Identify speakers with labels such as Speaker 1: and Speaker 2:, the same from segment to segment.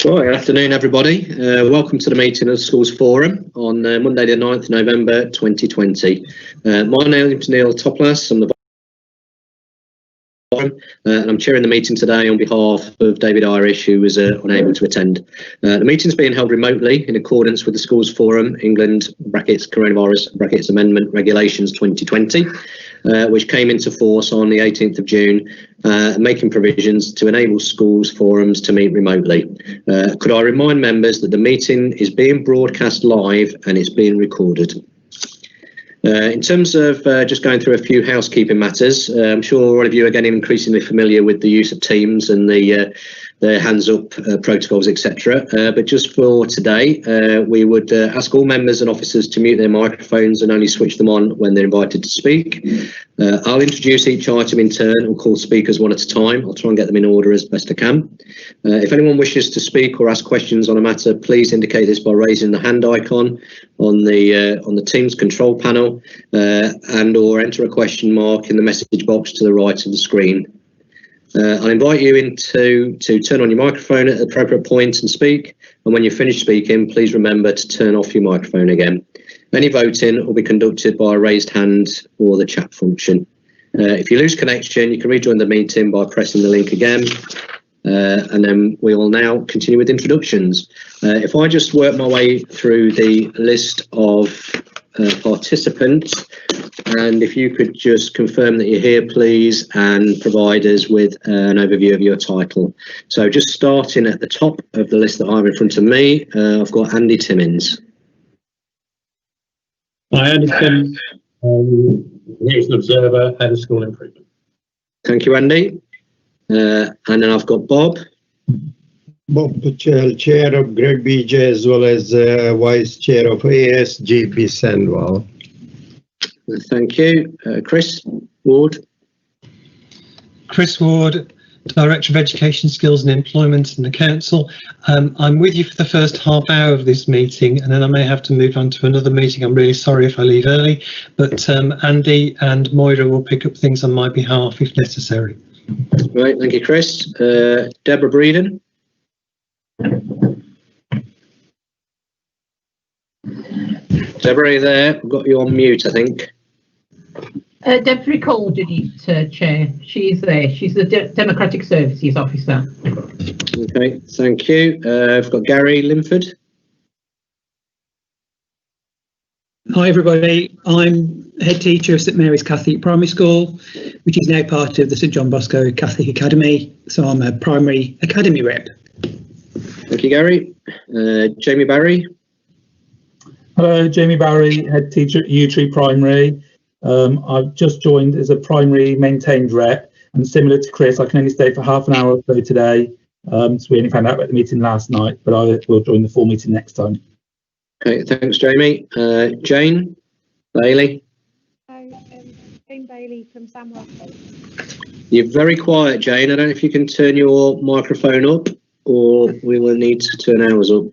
Speaker 1: Right, good afternoon, everybody. Welcome to the meeting of the Schools Forum on Monday, the 9th of November 2020. My name is Neil Toplas. I'm the Forum, and I'm chairing the meeting today on behalf of David Irish, who was unable to attend. The meeting is being held remotely in accordance with the Schools Forum England (coronavirus) Amendment Regulations 2020, which came into force on the 18th of June, making provisions to enable schools forums to meet remotely. Could I remind members that the meeting is being broadcast live and it's being recorded. In terms of just going through a few housekeeping matters, I'm sure all of you are getting increasingly familiar with the use of Teams and the hands-up protocols, etc. But just for today, we would ask all members and officers to mute their microphones and only switch them on when they're invited to speak. I'll introduce each item in turn and call speakers one at a time. I'll try and get them in order as best I can. If anyone wishes to speak or ask questions on a matter, please indicate this by raising the hand icon on the Teams control panel and or enter a question mark in the message box to the right of the screen. I'll invite you to turn on your microphone at the appropriate point and speak, and when you're finished speaking, please remember to turn off your microphone again. Any voting will be conducted by a raised hand or the chat function. If you lose connection, you can rejoin the meeting by pressing the link again, and then we will now continue with introductions. If I just work my way through the list of participants, and if you could just confirm that you're here, please, and provide us with an overview of your title. So just starting at the top of the list that I have in front of me, I've got Andy Timmins.
Speaker 2: Hi, Andy Timmins, News and Observer, Head of School Improvement.
Speaker 1: Thank you, Andy. And then I've got Bob.
Speaker 3: Bob Pachel, Chair of Greg BJ, as well as Vice Chair of ASGB Sandwell.
Speaker 1: Thank you. Chris Ward.
Speaker 4: Chris Ward, Director of Education, Skills and Employment in the Council. I'm with you for the first half hour of this meeting, and then I may have to move on to another meeting. I'm really sorry if I leave early, but Andy and Moira will pick up things on my behalf if necessary.
Speaker 1: Right, thank you, Chris. Deborah Breeden. Deborah, are you there? I've got you on mute, I think.
Speaker 5: Deb's recorded it, Chair. She's there. She's the Democratic Services Officer.
Speaker 1: Okay, thank you. I've got Gary Linford.
Speaker 6: Hi everybody, I'm Head Teacher of St Mary's Catholic Primary School, which is now part of the St John Bosco Catholic Academy, so I'm a Primary Academy Rep.
Speaker 1: Thank you, Gary. Jamie Barry.
Speaker 2: Hello, Jamie Barry, Head Teacher at Yew Tree Primary. I've just joined as a Primary Maintained Rep, and similar to Chris, I can only stay for half an hour or so today, so we only found out about the meeting last night, but I will join the full meeting next time.
Speaker 1: Okay, thanks, Jamie. Jane Bailey.
Speaker 7: Hello, Jane Bailey from Sandwell College.
Speaker 1: You're very quiet, Jane. I don't know if you can turn your microphone up, or we will need to turn ours up.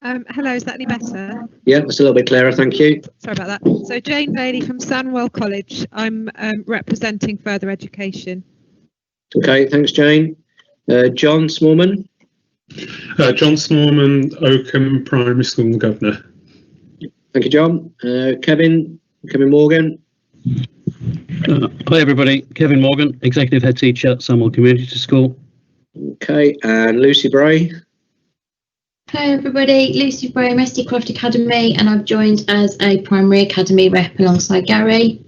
Speaker 7: Hello, is that any better?
Speaker 1: Yeah, that's a little bit clearer, thank you.
Speaker 7: Sorry about that. So Jane Bailey from Sandwell College. I'm representing further education.
Speaker 1: Okay, thanks, Jane. John Smallman.
Speaker 8: John Smallman, Oakham Primary School Governor.
Speaker 1: Thank you, John. Kevin Morgan.
Speaker 9: Hi everybody, Kevin Morgan, Executive Head Teacher at Sandwell Community School.
Speaker 1: Okay, and Lucy Bray.
Speaker 10: Hi everybody, Lucy Bray, Mesty Croft Academy, and I've joined as a Primary Academy Rep alongside Gary.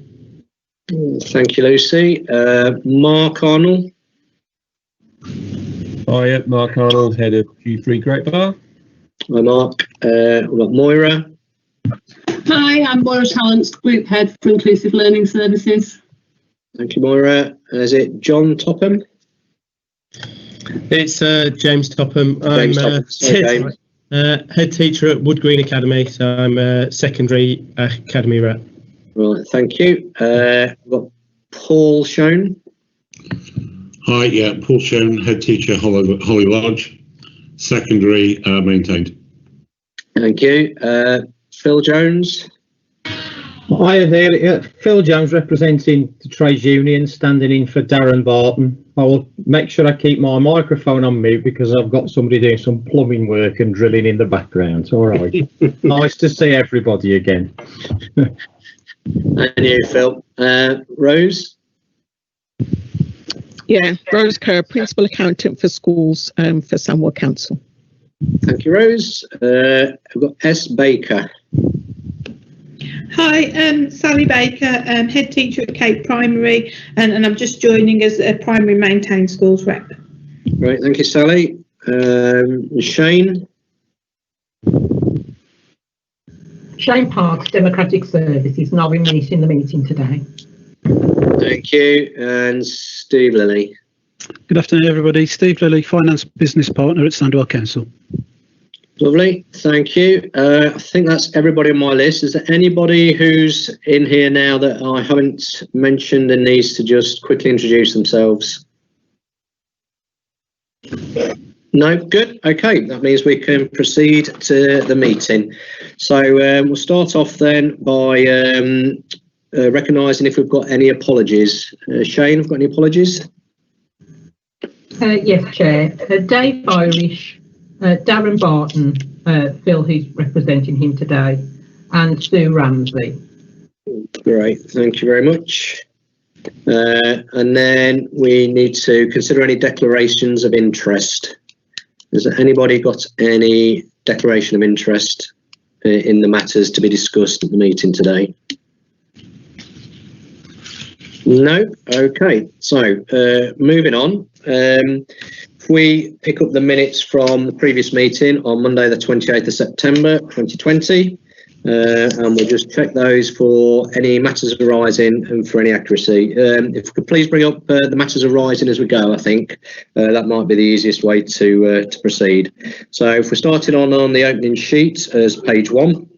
Speaker 1: Thank you, Lucy. Mark Arnold.
Speaker 11: Hi, Mark Arnold, Head of Q3 Great Bar.
Speaker 1: Hi, Mark. We've got Moira.
Speaker 12: Hi, I'm Moira Talents, Group Head for Inclusive Learning Services.
Speaker 1: Thank you, Moira. Is it John Topham?
Speaker 13: It's James Topham.
Speaker 1: James Topham. Sorry,
Speaker 13: Head Teacher at Wood Green Academy, so I'm a Secondary Academy Rep.
Speaker 1: Right, thank you. We've got Paul Schoen.
Speaker 8: Hi, yeah, Paul Schoen, Head Teacher, Holly Lodge, Secondary Maintained.
Speaker 1: Thank you. Phil Jones.
Speaker 14: Hi, Hi there, Phil Jones representing the trades union, standing in for Darren Barton. I will make sure I keep my microphone on mute because I've got somebody doing some plumbing work and drilling in the background. All right. Nice to see everybody again.
Speaker 1: And you, Phil. Rose?
Speaker 15: Yeah, Rose Kerr, Principal Accountant for Schools for Sandwell Council.
Speaker 1: Thank you, Rose. I've got S. Baker.
Speaker 16: Hi, Sally Baker, Head Teacher at Cape Primary, and I'm just joining as a Primary Maintained Schools Rep.
Speaker 1: Right, thank you, Sally. Shane?
Speaker 5: Shane Parks, Democratic Services, nominating the meeting today.
Speaker 1: Thank you. And Steve Lilly.
Speaker 9: Good afternoon, everybody. Steve Lilly, Finance Business Partner at Sandwell Council.
Speaker 1: Lovely, thank you. I think that's everybody on my list. Is there anybody who's in here now that I haven't mentioned and needs to just quickly introduce themselves? No, good. Okay, that means we can proceed to the meeting. So we'll start off then by recognising if we've got any apologies. Shane, have we got any apologies?
Speaker 5: Yes, Chair. Dave Irish, Darren Barton, Phil, who's representing him today, and Sue Ramsey.
Speaker 1: Great, thank you very much. And then we need to consider any declarations of interest. Has anybody got any declaration of interest in the matters to be discussed at the meeting today? No? Okay, so moving on. If we pick up the minutes from the previous meeting on Monday the 28th of September 2020, and we'll just check those for any matters arising and for any accuracy. If we could please bring up the matters arising as we go, I think that might be the easiest way to proceed. So if we're starting on the opening sheet as page 1,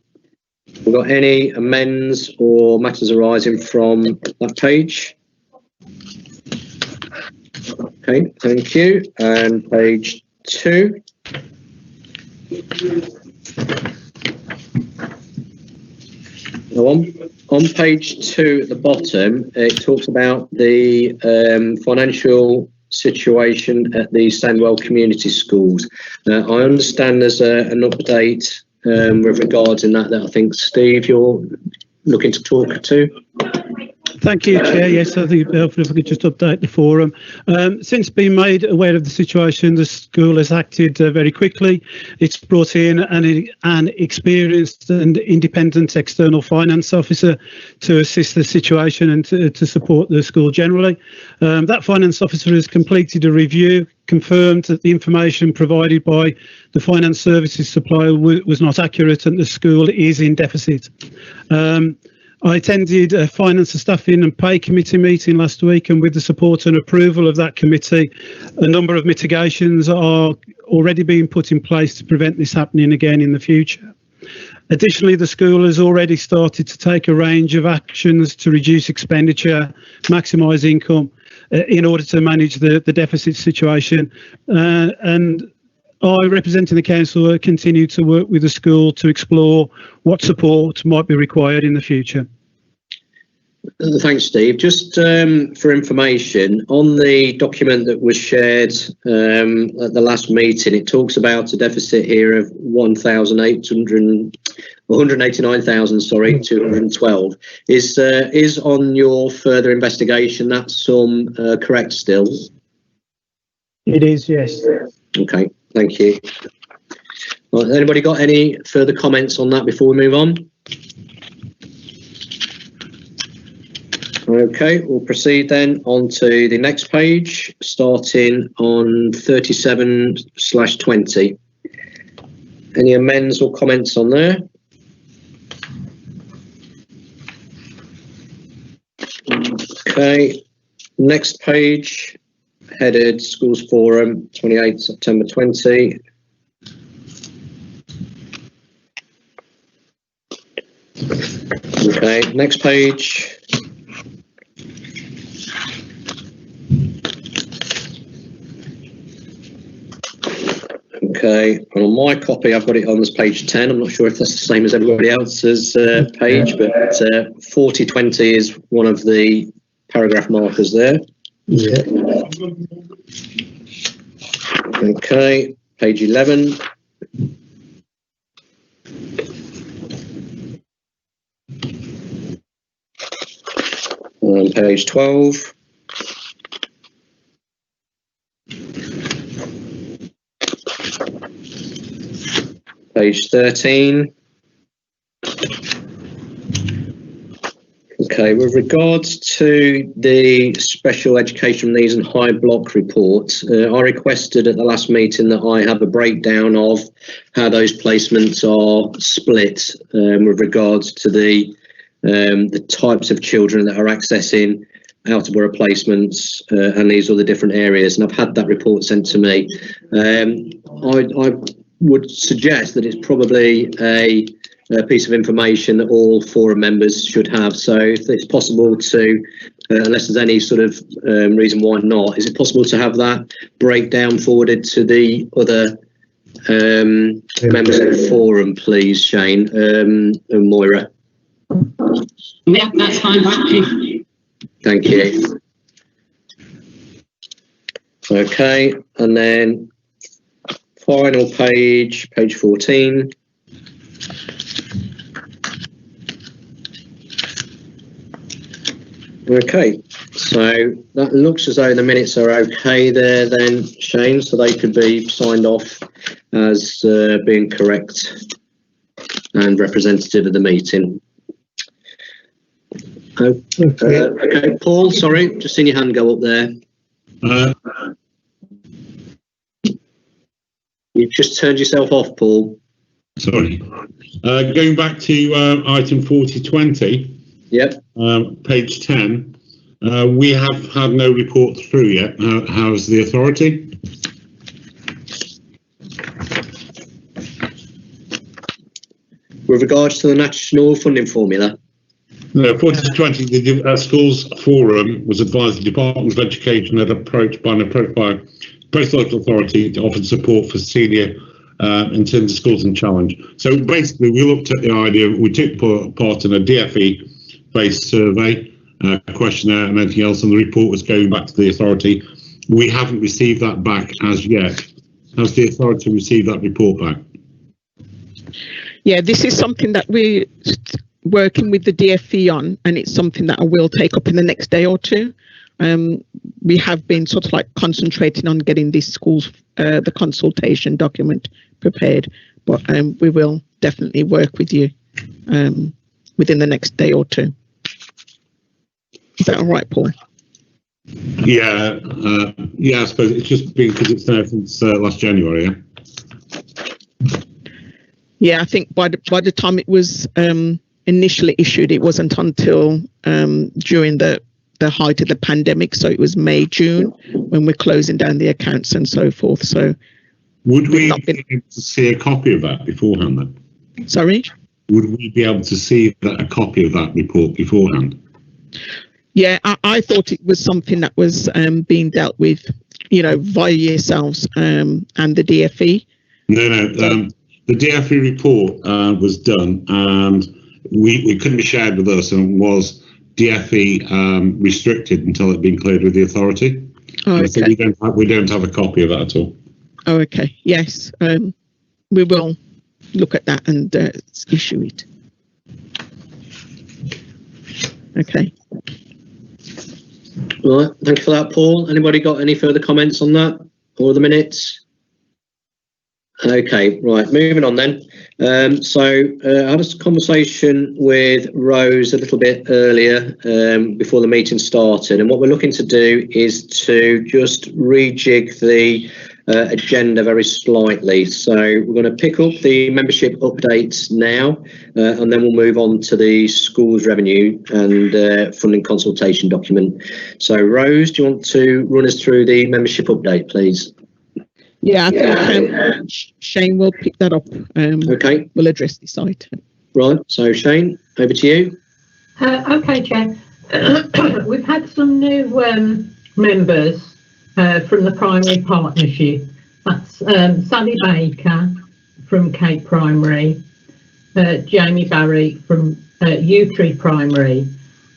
Speaker 1: we've got any amends or matters arising from that page? Okay, thank you. And page 2. On page 2 at the bottom, it talks about the financial situation at the Sandwell Community Schools. I understand there's an update with regards in that I think, Steve, you're looking to talk to.
Speaker 9: Thank you, Chair. Yes, I think if we could just update the forum. Since being made aware of the situation, the school has acted very quickly. It's brought in an experienced and independent external finance officer to assist the situation and to support the school generally. That finance officer has completed a review, confirmed that the information provided by the finance services supplier was not accurate and the school is in deficit. I attended a Finance and Staffing and Pay Committee meeting last week, and with the support and approval of that committee, a number of mitigations are already being put in place to prevent this happening again in the future. Additionally, the school has already started to take a range of actions to reduce expenditure, maximise income, in order to manage the deficit situation. And I, representing the council, continue to work with the school to explore what support might be required in the future.
Speaker 1: Thanks, Steve. Just for information, on the document that was shared at the last meeting, it talks about a deficit here of 189,212. Is on your further investigation that sum correct still?
Speaker 14: It is, yes.
Speaker 1: Okay, thank you. Well, has anybody got any further comments on that before we move on? Okay, we'll proceed then on to the next page, starting on 37/20. Any amends or comments on there? Okay, next page, headed Schools Forum, 28 September 20. Okay, next page. Okay, and on my copy, I've got it on this page 10. I'm not sure if that's the same as everybody else's page, but 4020 is one of the paragraph markers there.
Speaker 3: Yeah.
Speaker 1: Okay, page 11. On page 12. Page 13. Okay, with regards to the special education needs and high block report, I requested at the last meeting that I have a breakdown of how those placements are split with regards to the types of children that are accessing out of borough placements and these other different areas, and I've had that report sent to me. I would suggest that it's probably a piece of information that all forum members should have. So if it's possible to, unless there's any sort of reason why not, is it possible to have that breakdown forwarded to the other members of the forum, please, Shane and Moira?
Speaker 12: Yeah, that's fine. Thank you.
Speaker 1: Thank you. Okay, and then final page, page 14. Okay, so that looks as though the minutes are okay there then, Shane, so they could be signed off as being correct and representative of the meeting. Okay, Paul, sorry, just seen your hand go up there. You've just turned yourself off, Paul.
Speaker 8: Sorry. Going back to item 4020.
Speaker 1: Yep.
Speaker 8: Page 10. We have had no report through yet. How's the authority?
Speaker 1: With regards to the national funding formula?
Speaker 8: No, 4020, the schools forum was advised the Department of Education had approached by Post Local Authority to offer support for senior in terms of schools and challenge. So basically, we looked at the idea, we took part in a DFE-based survey, questionnaire and anything else, and the report was going back to the authority. We haven't received that back as yet. Has the authority received that report back?
Speaker 15: Yeah, this is something that we're working with the DFE on, and it's something that I will take up in the next day or two. We have been sort of like concentrating on getting these schools, the consultation document prepared, but we will definitely work with you within the next day or two. Is that all right, Paul?
Speaker 8: Yeah, I suppose it's just been because it's there since last January, yeah?
Speaker 15: Yeah, I think by the time it was initially issued, it wasn't until during the height of the pandemic, so it was May, June, when we're closing down the accounts and so forth. So
Speaker 8: would we be able to see a copy of that beforehand then?
Speaker 15: Sorry?
Speaker 8: Would we be able to see a copy of that report beforehand?
Speaker 15: Yeah, I thought it was something that was being dealt with, via yourselves and the DFE.
Speaker 8: No, the DFE report was done, and we couldn't be shared with us, and was DFE restricted until it had been cleared with the authority.
Speaker 15: Oh, okay.
Speaker 8: So we don't have a copy of that at all.
Speaker 15: Oh, okay. Yes, we will look at that and issue it. Okay.
Speaker 1: All right, thank you for that, Paul. Anybody got any further comments on that or the minutes? Okay, right, moving on then. I had a conversation with Rose a little bit earlier before the meeting started, and what we're looking to do is to just rejig the agenda very slightly. So we're going to pick up the membership updates now, and then we'll move on to the schools revenue and funding consultation document. So Rose, do you want to run us through the membership update, please?
Speaker 15: Yeah, I think Shane will pick that up.
Speaker 1: Okay.
Speaker 15: We'll address this item.
Speaker 1: Right, so Shane, over to you.
Speaker 5: Okay, Chair. We've had some new members from the primary partnership, That's Sally Baker from Cape Primary, Jamie Barry from Yew Primary,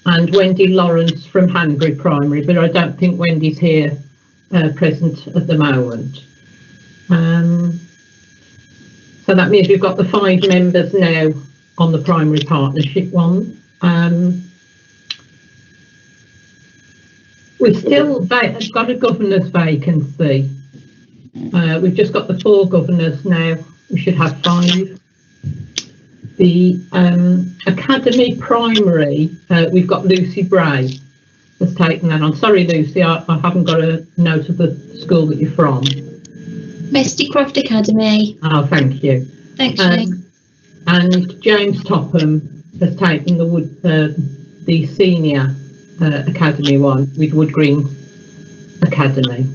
Speaker 5: and Wendy Lawrence from Hanbury Primary, but I don't think Wendy's here present at the moment. So that means we've got the 5 members now on the primary partnership one. We've still got a governor's vacancy. We've just got the 4 governors now. We should have 5. The academy primary, we've got Lucy Bray has taken that on. Sorry, Lucy, I haven't got a note of the school that you're from.
Speaker 10: Mesticroft Academy.
Speaker 5: Oh, thank you.
Speaker 10: Thanks, Shane.
Speaker 5: And James Topham has taken the senior academy one with Wood Green Academy.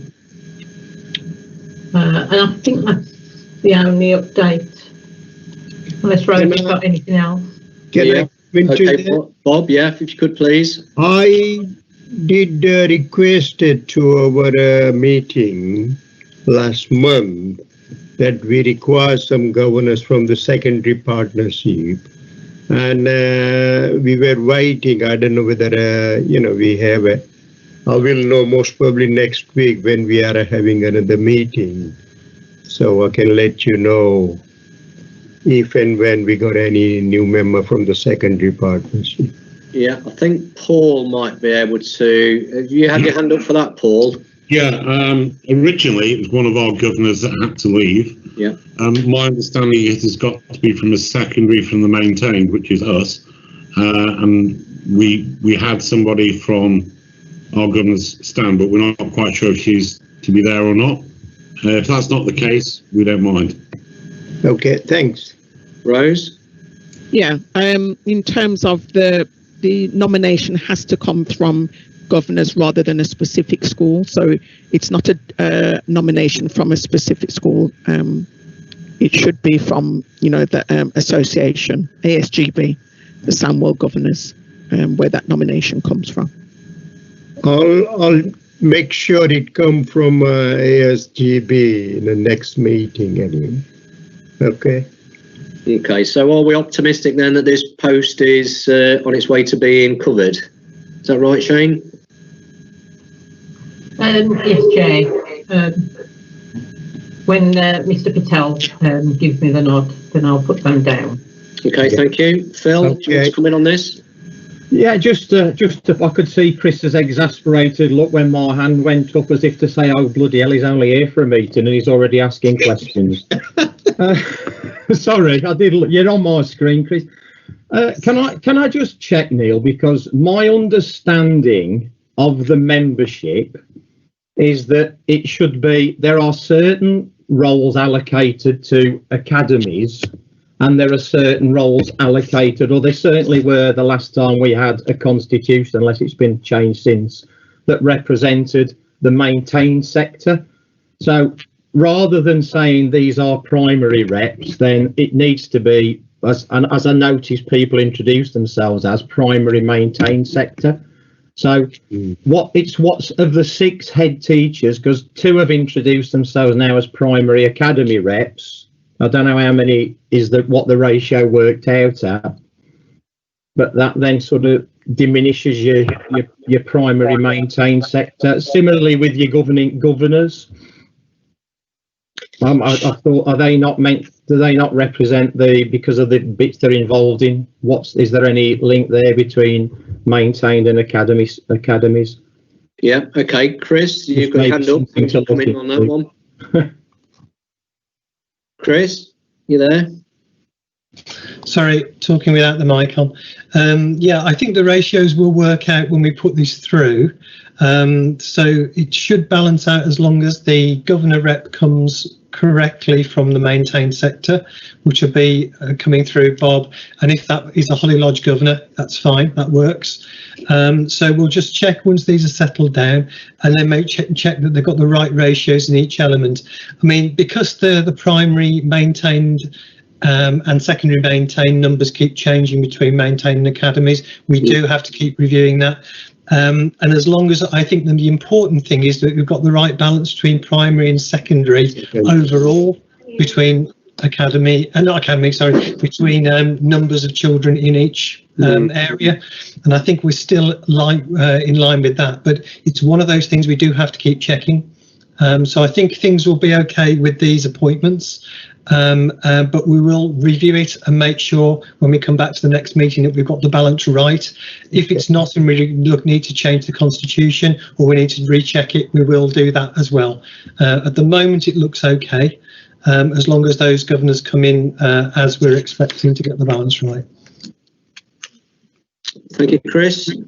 Speaker 5: And I think that's the only update. Unless Roland's got anything else.
Speaker 1: Bob, yeah, if you could please.
Speaker 3: I did request it to our meeting last month that we require some governors from the secondary partnership, and we were waiting. I don't know whether we have a. I will know most probably next week when we are having another meeting, so I can let you know if and when we got any new member from the secondary partnership.
Speaker 1: Yeah, I think Paul might be able to. Have you had your hand up for that, Paul?
Speaker 8: Yeah, originally it was one of our governors that had to leave.
Speaker 1: Yeah.
Speaker 8: My understanding is it's got to be from a secondary from the maintained, which is us. And we had somebody from our governor's stand, but we're not quite sure if she's to be there or not. If that's not the case, we don't mind.
Speaker 3: Okay, thanks.
Speaker 1: Rose?
Speaker 15: Yeah, in terms of the nomination has to come from governors rather than a specific school. So it's not a nomination from a specific school. It should be from, the association, ASGB, the Sandwell governors, where that nomination comes from.
Speaker 3: I'll make sure it come from ASGB in the next meeting anyway. Okay.
Speaker 1: Okay, so are we optimistic then that this post is on its way to being covered? Is that right, Shane?
Speaker 5: Yes, Chair. When Mr. Patel gives me the nod, then I'll put them down.
Speaker 1: Okay, thank you. Phil, do you want to come in on this?
Speaker 14: Yeah, just I could see Chris's exasperated look when my hand went up as if to say, "Oh bloody hell, he's only here for a meeting and he's already asking questions." Sorry, I did. You're on my screen, Chris. Can I just check, Neil, because my understanding of the membership is that it should be there are certain roles allocated to academies. And there are certain roles allocated, or they certainly were the last time we had a constitution, unless it's been changed since, that represented the maintained sector. So rather than saying these are primary reps, then it needs to be, as I noticed people introduce themselves as, primary maintained sector. So what's of the 6 head teachers, because 2 have introduced themselves now as primary academy reps. I don't know how many is what the ratio worked out at, but that then sort of diminishes your primary maintained sector. Similarly with your governing governors, I thought, are they not meant? Do they not represent because of the bits they're involved in? Is there any link there between maintained and academies?
Speaker 1: Yeah. Okay, Chris, you've got a hand up. Can you come in on that one? Chris, you there?
Speaker 4: Sorry, talking without the mic on. Yeah, I think the ratios will work out when we put this through. So it should balance out as long as the governor rep comes correctly from the maintained sector, which will be coming through Bob. And if that is a Holly Lodge governor, that's fine, that works. So we'll just check once these are settled down, and then check that they've got the right ratios in each element. I mean, because the primary maintained and secondary maintained numbers keep changing between maintained and academies, we do have to keep reviewing that. And as long as I think the important thing is that we've got the right balance between primary and secondary overall, between between numbers of children in each area. And I think we're still in line with that, but it's one of those things we do have to keep checking. So I think things will be okay with these appointments, but we will review it and make sure when we come back to the next meeting that we've got the balance right. If it's not and we need to change the constitution or we need to recheck it, we will do that as well. At the moment it looks okay, as long as those governors come in as we're expecting to get the balance right.
Speaker 1: Thank you, Chris. Do you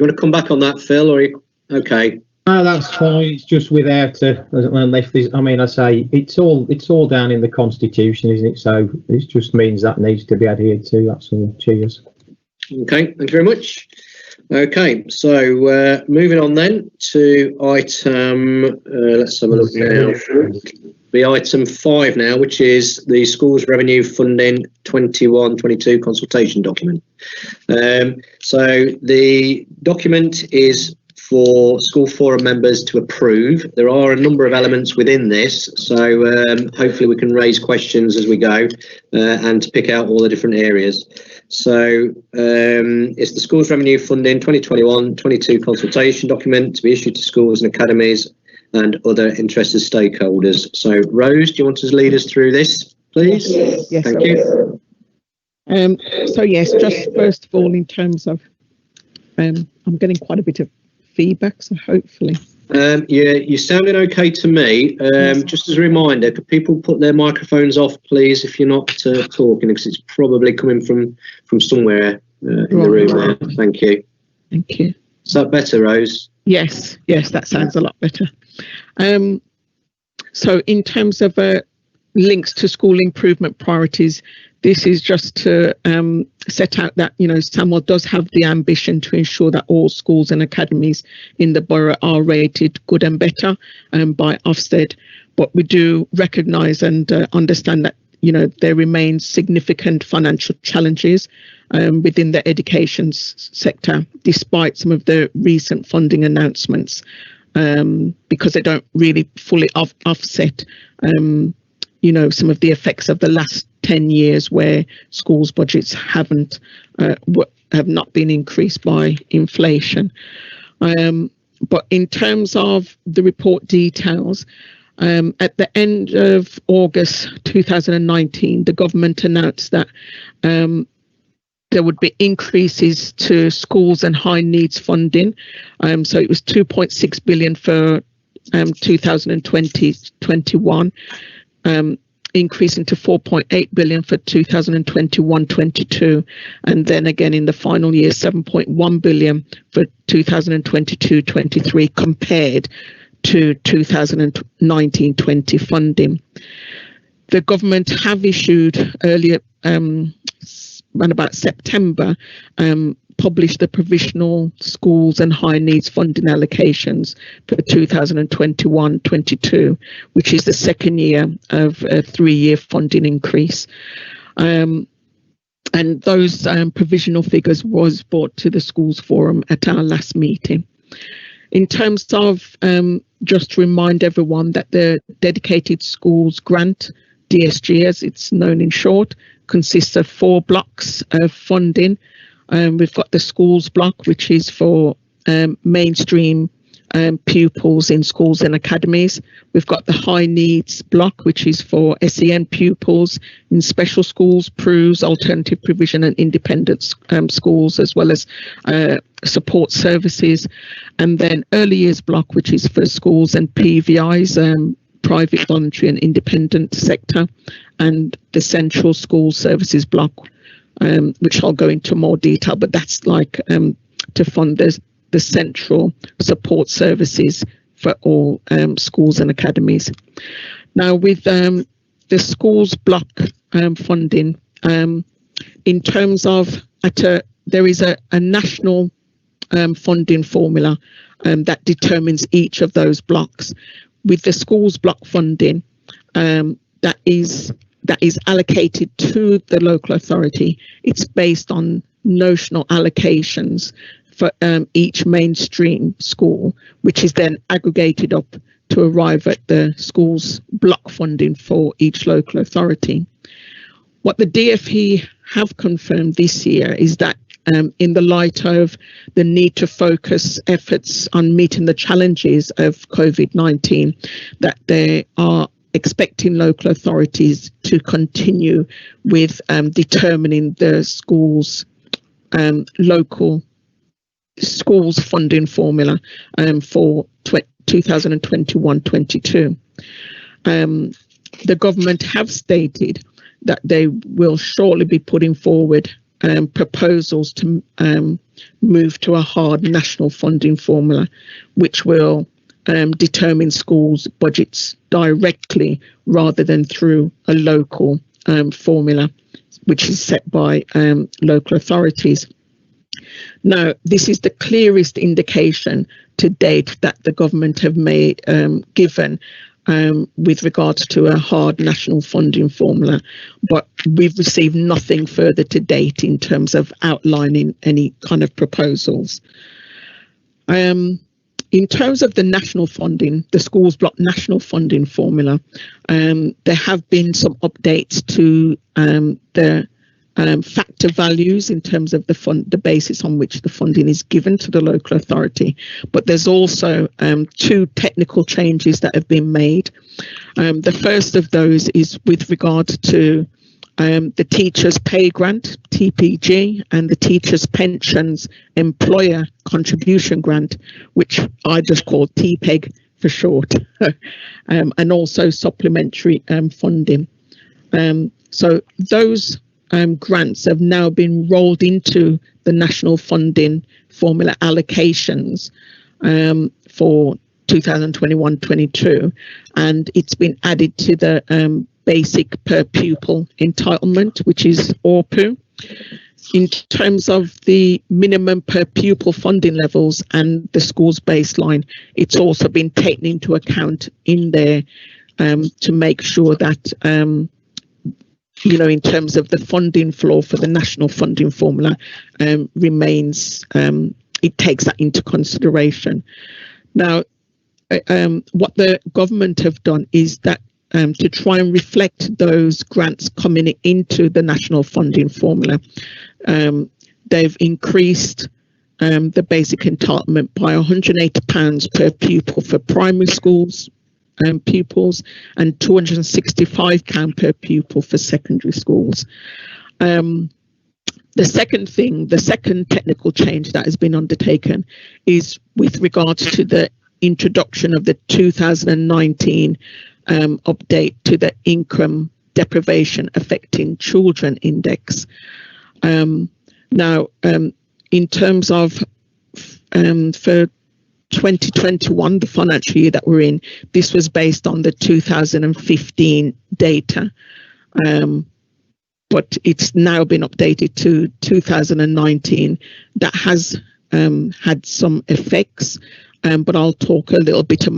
Speaker 1: want to come back on that, Phil, or are you okay?
Speaker 14: No, that's fine. It's just without unless there's, I mean, I say it's all down in the constitution, isn't it? So it just means that needs to be adhered to. That's all. Cheers.
Speaker 1: Okay, thank you very much. Okay, so moving on then to item, let's have a look now. The item 5 now, which is the Schools Revenue Funding 21-22 consultation document. So the document is for school forum members to approve. There are a number of elements within this, so hopefully we can raise questions as we go and pick out all the different areas. So it's the Schools Revenue Funding 2021-22 consultation document to be issued to schools and academies and other interested stakeholders. So Rose, do you want to lead us through this, please?
Speaker 15: Yes,
Speaker 1: thank you.
Speaker 15: So yes, just first of all, in terms of, I'm getting quite a bit of feedback, so hopefully.
Speaker 1: Yeah, you're sounding okay to me. Just as a reminder, could people put their microphones off, please, if you're not talking, because it's probably coming from somewhere in the room there. Thank you.
Speaker 15: Thank you.
Speaker 1: Is that better, Rose?
Speaker 15: Yes, that sounds a lot better. So in terms of links to school improvement priorities, this is just to set out that, Samuel does have the ambition to ensure that all schools and academies in the borough are rated good and better by Ofsted. But we do recognise and understand that, there remains significant financial challenges within the education sector, despite some of the recent funding announcements, because they don't really fully offset some of the effects of the last 10 years where schools' budgets have not been increased by inflation. But in terms of the report details, at the end of August 2019, the government announced that there would be increases to schools and high needs funding. So it was 2.6 billion for 2020-21. Increasing to 4.8 billion for 2021-22, and then again in the final year 7.1 billion for 2022-23 compared to 2019-20 funding. The government have issued earlier around about September published the provisional schools and high needs funding allocations for 2021-22, which is the second year of a 3-year funding increase. And those provisional figures was brought to the schools forum at our last meeting. In terms of, just to remind everyone that the Dedicated Schools Grant, DSG as it's known in short, consists of 4 blocks of funding. We've got the schools block, which is for mainstream pupils in schools and academies. We've got the high needs block, which is for SEN pupils in special schools, PRUs, alternative provision and independent schools, as well as support services. And then early years block, which is for schools and PVIs, private, voluntary and independent sector, and the central school services block, which I'll go into more detail, but that's like to fund the central support services for all schools and academies. Now with the schools block funding, in terms of there is a national funding formula that determines each of those blocks. With the schools block funding, that is allocated to the local authority. It's based on notional allocations for each mainstream school, which is then aggregated up to arrive at the school's block funding for each local authority. What the DfE have confirmed this year is that in the light of the need to focus efforts on meeting the challenges of COVID-19, that they are expecting local authorities to continue with determining the schools' local schools funding formula for 2021-22. The government have stated that they will shortly be putting forward proposals to move to a hard national funding formula, which will determine schools' budgets directly rather than through a local formula, which is set by local authorities. Now, this is the clearest indication to date that the government have made given with regards to a hard national funding formula, but we've received nothing further to date in terms of outlining any kind of proposals. In terms of the national funding, the schools block national funding formula, there have been some updates to the factor values in terms of the basis on which the funding is given to the local authority, but there's also two technical changes that have been made. The first of those is with regard to the Teachers Pay Grant, TPG, and the Teachers Pensions Employer Contribution Grant, which I just call TPEG for short, and also supplementary funding. So those grants have now been rolled into the national funding formula allocations for 2021-22, and it's been added to the basic per pupil entitlement, which is ORPU. In terms of the minimum per pupil funding levels and the school's baseline, it's also been taken into account in there to make sure that in terms of the funding floor for the national funding formula remains, it takes that into consideration. Now, what the government have done is that to try and reflect those grants coming into the national funding formula, they've increased the basic entitlement by £180 per pupil for primary schools pupils and £265 per pupil for secondary schools. The second technical change that has been undertaken is with regards to the introduction of the 2019 update to the Income Deprivation Affecting Children Index. Now, in terms of for 2021, the financial year that we're in, this was based on the 2015 data, but it's now been updated to 2019. That has had some effects, but I'll talk a little bit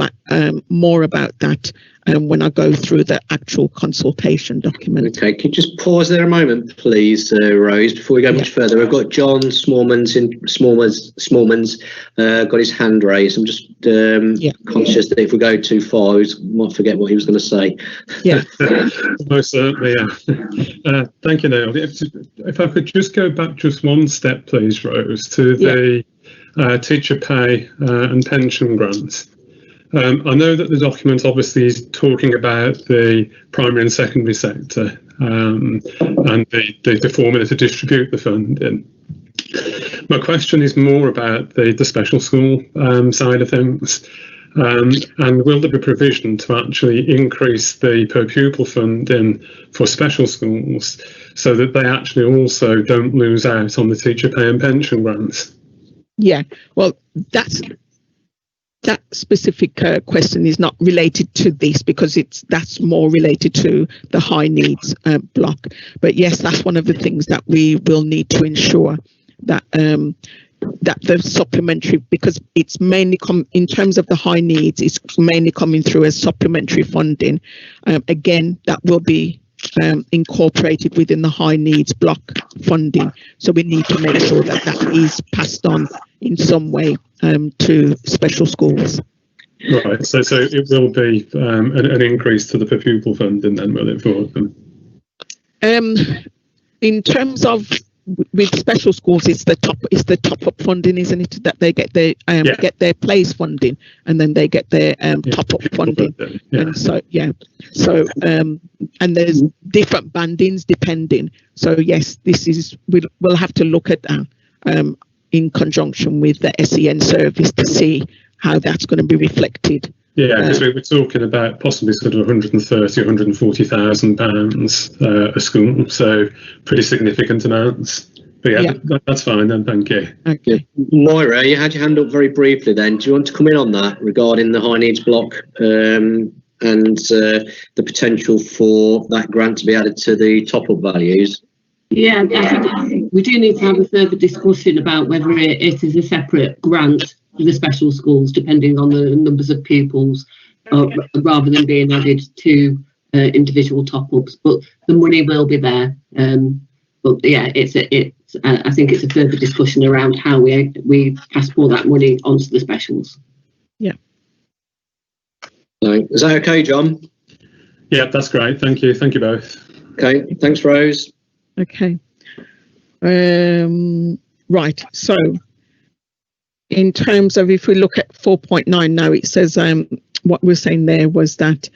Speaker 15: more about that when I go through the actual consultation document.
Speaker 1: Okay, can you just pause there a moment, please, Rose, before we go much further? We've got John Smallman's got his hand raised. I'm just conscious that if we go too far, we might forget what he was going to say.
Speaker 15: Yeah.
Speaker 17: Most certainly, yeah. Thank you, Neil. If I could just go back just one step, please, Rose, to the teacher pay and pension grants. I know that the document obviously is talking about the primary and secondary sector and the formula to distribute the funding. My question is more about the special school side of things. And will there be provision to actually increase the per pupil funding for special schools so that they actually also don't lose out on the teacher pay and pension grants?
Speaker 15: Yeah, well, that specific question is not related to this because that's more related to the high needs block. But yes, that's one of the things that we will need to ensure that that the supplementary, because it's mainly in terms of the high needs, it's mainly coming through as supplementary funding. Again, that will be incorporated within the high needs block funding. So we need to make sure that that is passed on in some way to special schools.
Speaker 17: Right, so it will be an increase to the per pupil funding then, will it, for them?
Speaker 15: In terms of with special schools, it's the top up funding, isn't it? That they get their get their place funding, and then they get their top up funding. And so and there's different bandings depending. So yes, this is we'll have to look at that in conjunction with the SEN service to see how that's going to be reflected.
Speaker 17: Yeah, because we're talking about possibly sort of 130, 140,000 pounds a school, so pretty significant amounts. But yeah, that's fine then, thank you.
Speaker 15: Okay.
Speaker 1: Moira, you had your hand up very briefly then. Do you want to come in on that regarding the high needs block and the potential for that grant to be added to the top-up values?
Speaker 12: Yeah, definitely. We do need to have a further discussion about whether it is a separate grant for the special schools, depending on the numbers of pupils, rather than being added to individual top-ups. But the money will be there. But yeah, I think it's a further discussion around how we passport that money onto the specials.
Speaker 15: Yeah.
Speaker 1: Is that okay, John?
Speaker 17: Yeah, that's great. Thank you. Thank you both.
Speaker 1: Okay. Thanks, Rose.
Speaker 15: Okay. Right. So, in terms of if we look at 4.9 now, it says what we're saying there was that,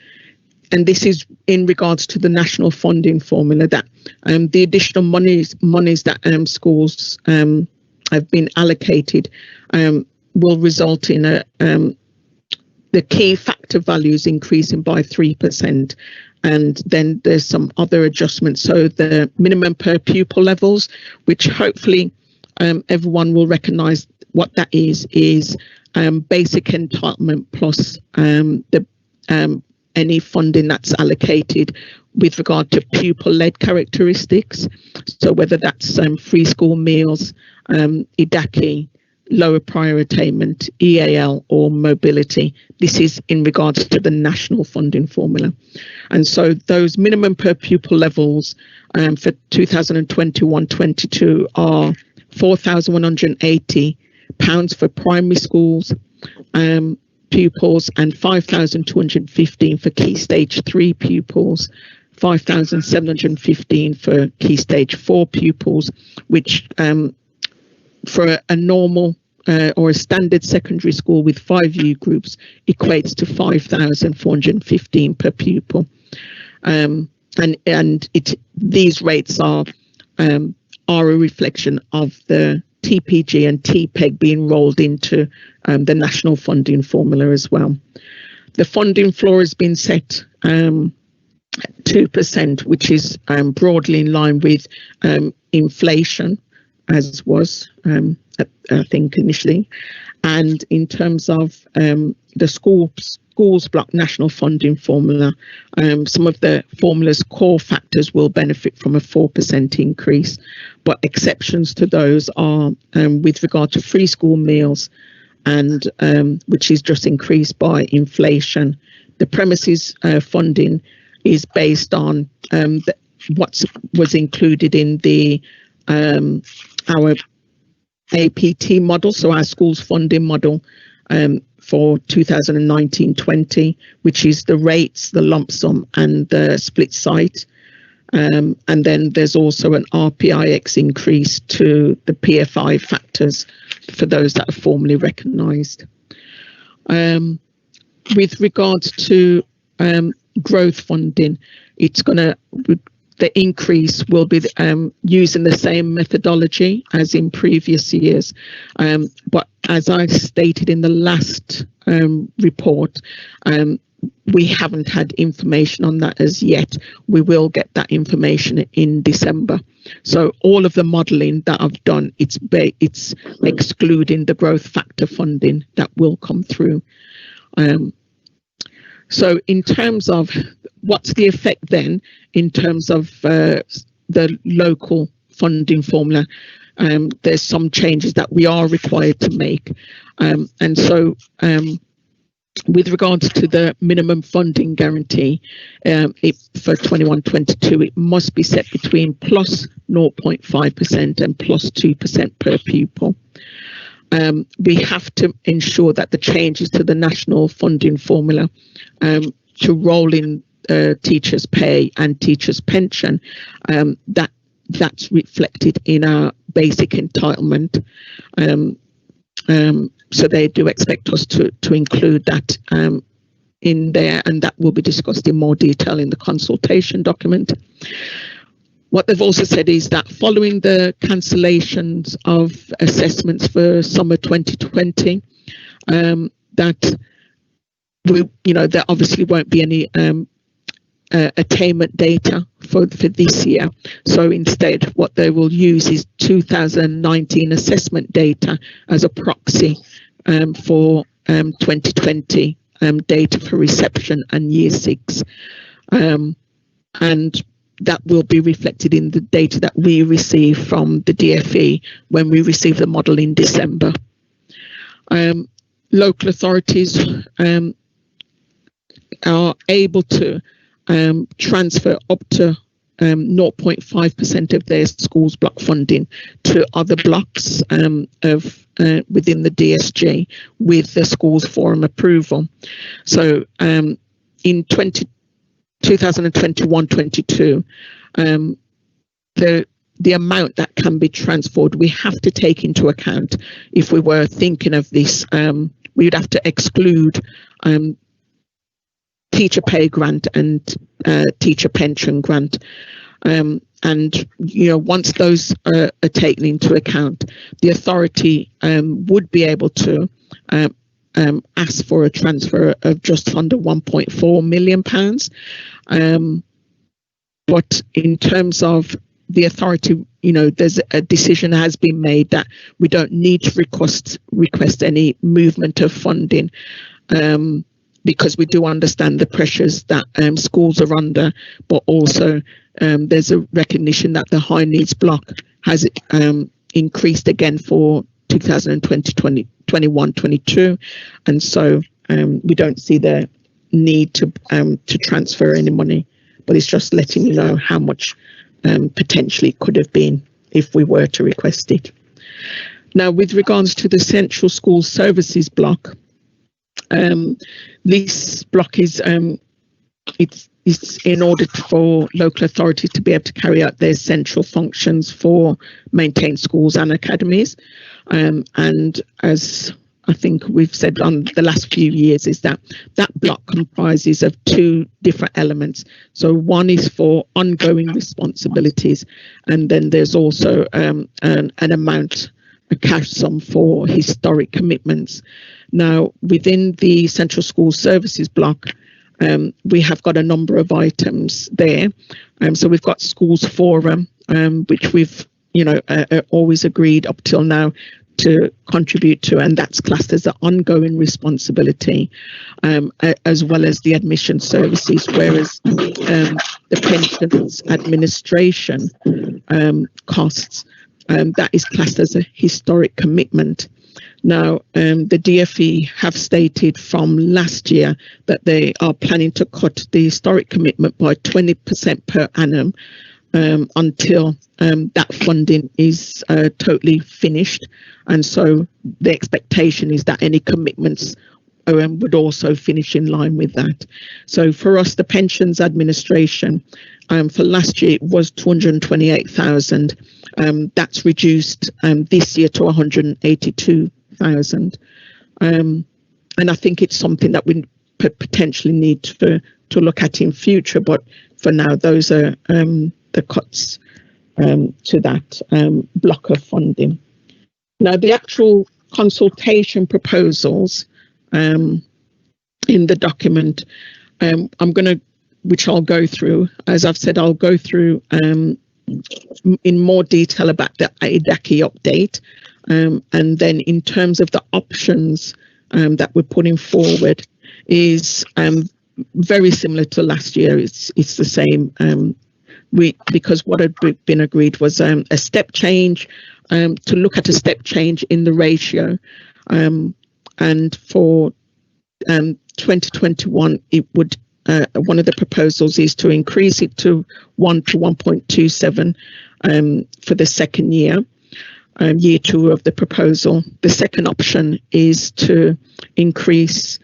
Speaker 15: and this is in regards to the national funding formula, that the additional monies that schools have been allocated will result in the key factor values increasing by 3%. And then there's some other adjustments. So the minimum per pupil levels, which hopefully everyone will recognise what that is basic entitlement plus any funding that's allocated with regard to pupil-led characteristics. So whether that's free school meals, EDACI, lower prior attainment, EAL or mobility. This is in regards to the national funding formula. And so those minimum per pupil levels for 2021-22 are £4,180 for primary schools pupils and 5,215 for Key Stage 3 pupils, 5,715 for Key Stage 4 pupils, which for a normal or a standard secondary school with 5 year groups equates to 5,415 per pupil. And these rates are a reflection of the TPG and TPEG being rolled into the national funding formula as well. The funding floor has been set 2%, which is broadly in line with inflation, as was, I think, initially. And in terms of the schools block national funding formula, some of the formula's core factors will benefit from a 4% increase, but exceptions to those are with regard to free school meals, and which is just increased by inflation. The premises funding is based on what was included in the our APT model, so our schools funding model for 2019-20, which is the rates, the lump sum and the split site. And then there's also an RPIX increase to the PFI factors for those that are formally recognised. With regards to growth funding, it's going to, the increase will be using the same methodology as in previous years. But as I stated in the last report, we haven't had information on that as yet. We will get that information in December. So all of the modelling that I've done, it's excluding the growth factor funding that will come through. So in terms of what's the effect then in terms of the local funding formula, there's some changes that we are required to make. And so with regards to the minimum funding guarantee for 21-22, it must be set between plus 0.5% and plus 2% per pupil. we have to ensure that the changes to the national funding formula to roll in teachers' pay and teachers' pension, that's reflected in our basic entitlement. So they do expect us to include that in there, and that will be discussed in more detail in the consultation document. What they've also said is that following the cancellations of assessments for summer 2020, that there obviously won't be any attainment data for this year. So instead, what they will use is 2019 assessment data as a proxy for 2020 data for reception and year 6. And that will be reflected in the data that we receive from the DfE when we receive the model in December. Local authorities are able to transfer up to 0.5% of their schools block funding to other blocks of within the DSG with the schools forum approval. So in 2021-22, the amount that can be transferred, we have to take into account. If we were thinking of this, we would have to exclude teacher pay grant and teacher pension grant. And once those are taken into account, the authority would be able to ask for a transfer of just under £1.4 million. But in terms of the authority, there's a decision has been made that we don't need to request any movement of funding, because we do understand the pressures that schools are under, but also there's a recognition that the high needs block has increased again for 2020-21-22, and so we don't see the need to transfer any money, but it's just letting you know how much potentially could have been if we were to request it. Now, with regards to the Central School Services block, this block is it's in order for local authorities to be able to carry out their central functions for maintained schools and academies, and as I think we've said on the last few years, is that block comprises of 2 different elements. So one is for ongoing responsibilities, and then there's also an amount, a cash sum for historic commitments. Now, within the Central School Services block, we have got a number of items there. So we've got Schools Forum, which we've always agreed up till now to contribute to, and that's classed as an ongoing responsibility, as well as the admission services, whereas the pensions administration costs, that is classed as a historic commitment. Now, the DfE have stated from last year that they are planning to cut the historic commitment by 20% per annum until that funding is totally finished. And so the expectation is that any commitments would also finish in line with that. So for us, the pensions administration for last year it was 228,000. That's reduced this year to 182,000. And I think it's something that we potentially need to look at in future. But for now, those are the cuts to that block of funding. Now, the actual consultation proposals in the document, which I'll go through. As I've said, I'll go through in more detail about the ADACI update. And then in terms of the options that we're putting forward is very similar to last year. It's the same. Because what had been agreed was a step change, to look at a step change in the ratio, and for 2021 it would one of the proposals is to increase it to 1 to 1.27 for the second year, year 2 of the proposal. The second option is to increase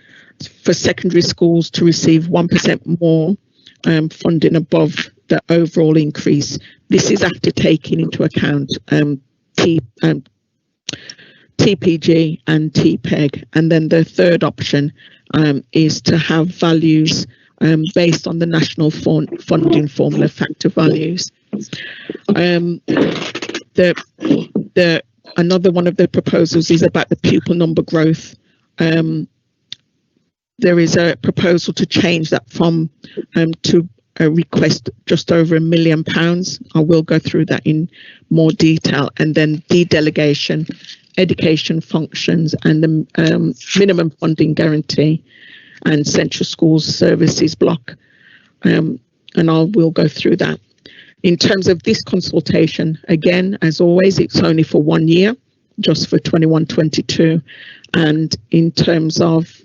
Speaker 15: for secondary schools to receive 1% more funding above the overall increase. This is after taking into account TPG and TPEG. And then the third option is to have values based on the national funding formula factor values. Another one of the proposals is about the pupil number growth. There is a proposal to change that from to a request just over £1 million. I will go through that in more detail. And then dedelegation, education functions, and the minimum funding guarantee and central schools services block. And I will go through that. In terms of this consultation, again, as always, it's only for 1 year, just for 21-22. And in terms of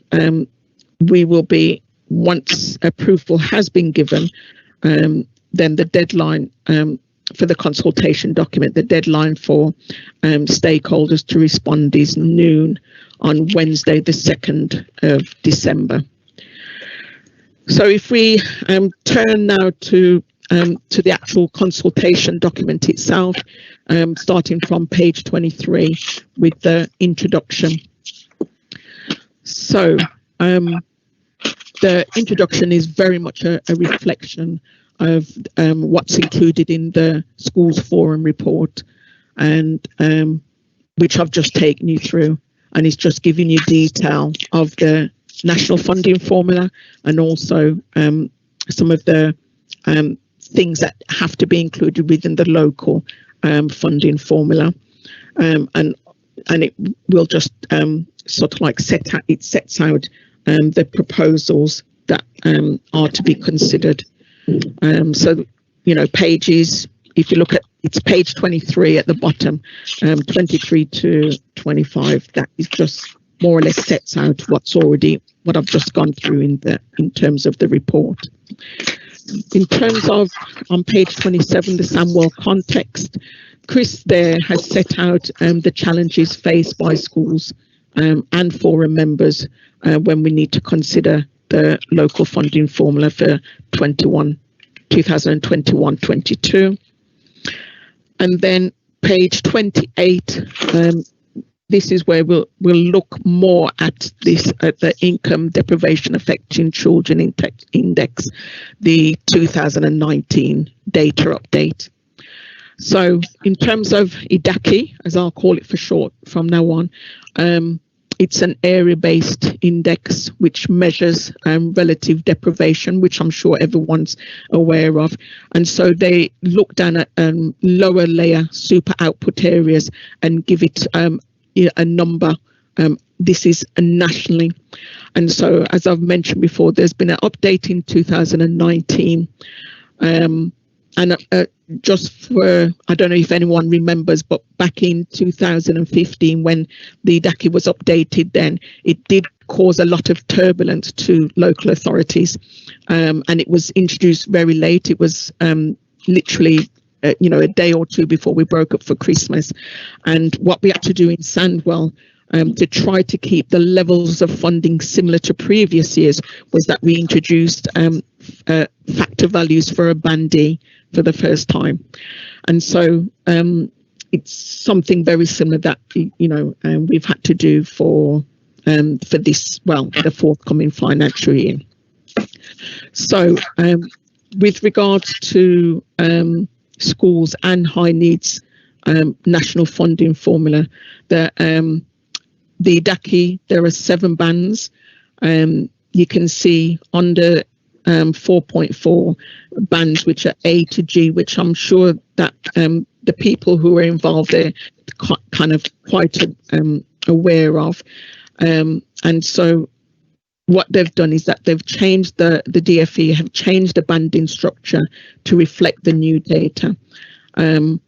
Speaker 15: we will be, once approval has been given, then the deadline for the consultation document, the deadline for stakeholders to respond is noon on Wednesday, the 2nd of December. So if we turn now to the actual consultation document itself, starting from page 23 with the introduction. So the introduction is very much a reflection of what's included in the Schools Forum report, and which I've just taken you through, and it's just giving you detail of the national funding formula and also some of the things that have to be included within the local funding formula, and it will just sort of like sets out the proposals that are to be considered. So, you know, pages, if you look at, it's page 23 at the bottom, 23 to 25, that is just more or less sets out what I've just gone through in terms of the report. In terms of, on page 27, the Sandwell context, Chris there has set out the challenges faced by schools and forum members when we need to consider the local funding formula for 2021-22. And then page 28, this is where we'll look more at the income deprivation affecting children index, the 2019 data update. So in terms of IDACI, as I'll call it for short from now on, it's an area-based index which measures relative deprivation, which I'm sure everyone's aware of. And so they look down at lower layer super output areas and give it a number. This is nationally. And so, as I've mentioned before, there's been an update in 2019. And just for, I don't know if anyone remembers, but back in 2015, when the DACI was updated, then it did cause a lot of turbulence to local authorities. And it was introduced very late. It was literally, a day or two before we broke up for Christmas. And what we had to do in Sandwell to try to keep the levels of funding similar to previous years was that we introduced factor values for a Band D for the first time. And so it's something very similar that, we've had to do for this, the forthcoming financial year. So with regards to schools and high needs national funding formula, the DACI, there are 7 bands. You can see under 4.4 bands, which are A to G, which I'm sure that the people who are involved are kind of quite aware of. And so what they've done is that they've changed the DFE, have changed the banding structure to reflect the new data. And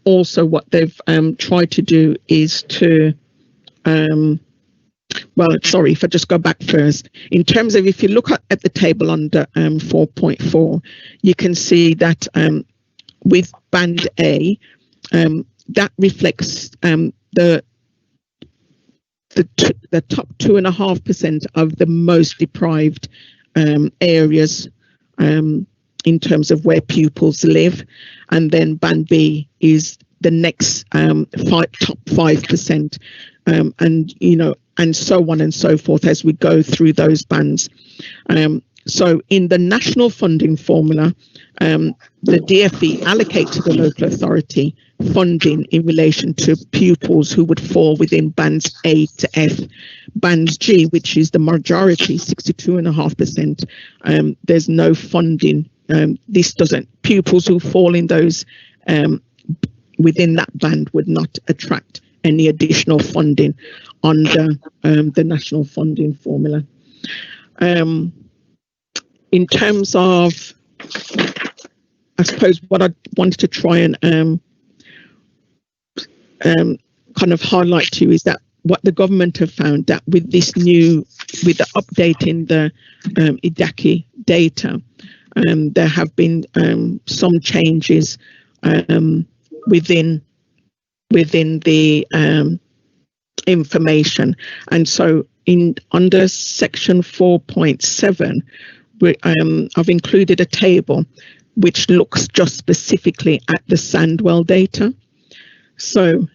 Speaker 15: also what they've tried to do is to, if I just go back first, in terms of, if you look at the table under 4.4, you can see that with Band A, that reflects the top 2.5% of the most deprived areas in terms of where pupils live, and then Band B is the next top 5%, and and so on and so forth as we go through those bands. So in the national funding formula, the DFE allocate to the local authority funding in relation to pupils who would fall within bands A to F. Bands G, which is the majority, 62.5%, there's no funding. This doesn't, pupils who fall in those within that band would not attract any additional funding under the national funding formula. In terms of, I suppose what I wanted to try and kind of highlight to you is that what the government have found, that with this new, with the updating the EDACI data, there have been some changes within the information, and so under section 4.7, I've included a table which looks just specifically at the Sandwell data. So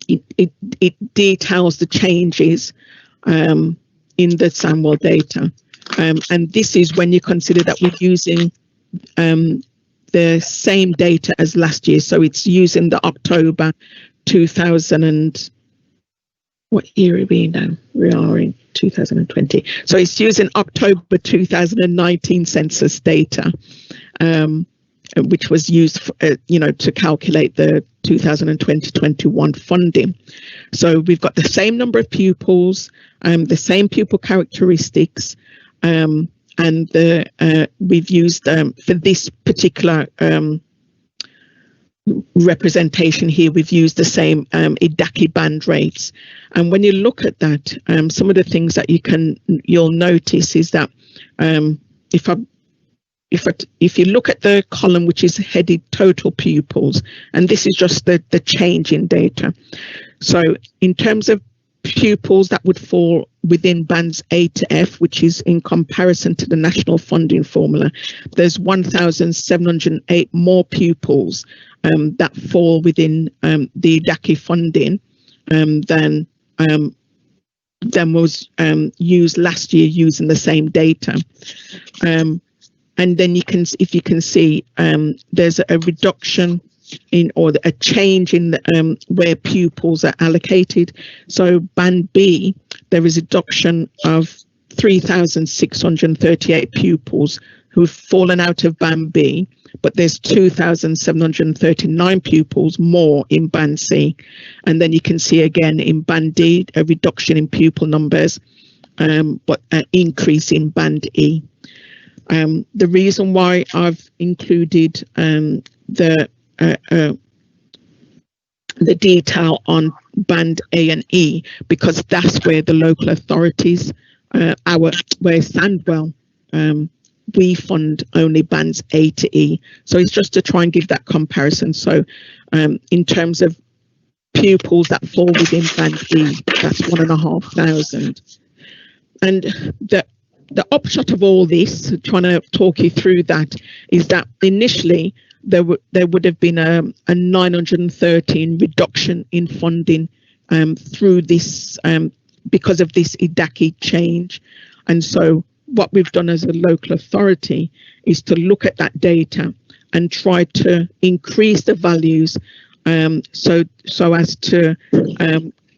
Speaker 15: it details the changes in the Sandwell data, and this is when you consider that we're using the same data as last year. So it's using the October 2000 and what year are we now? We are in 2020. So it's using October 2019 census data, which was used, to calculate the 2020-21 funding. So we've got the same number of pupils, the same pupil characteristics, and we've used for this particular representation here, we've used the same EDACI band rates. And when you look at that, some of the things that you'll notice is that if you look at the column which is headed total pupils, and this is just the change in data. So in terms of pupils that would fall within bands A to F, which is in comparison to the national funding formula, there's 1,708 more pupils that fall within the EDACI funding than was used last year using the same data. And then if you can see, there's a reduction or a change in where pupils are allocated. So band B, there is a reduction of 3,638 pupils who've fallen out of band B, but there's 2,739 pupils more in band C. And then you can see again in band D, a reduction in pupil numbers, but an increase in band E. The reason why I've included the detail on band A and E, because that's where the local authorities, where Sandwell, we fund only bands A to E. So it's just to try and give that comparison. So in terms of pupils that fall within band E, that's 1,500. And the upshot of all this, trying to talk you through that, is that initially there would have been a 913 reduction in funding through this because of this EDACI change. And so what we've done as a local authority is to look at that data and try to increase the values so as to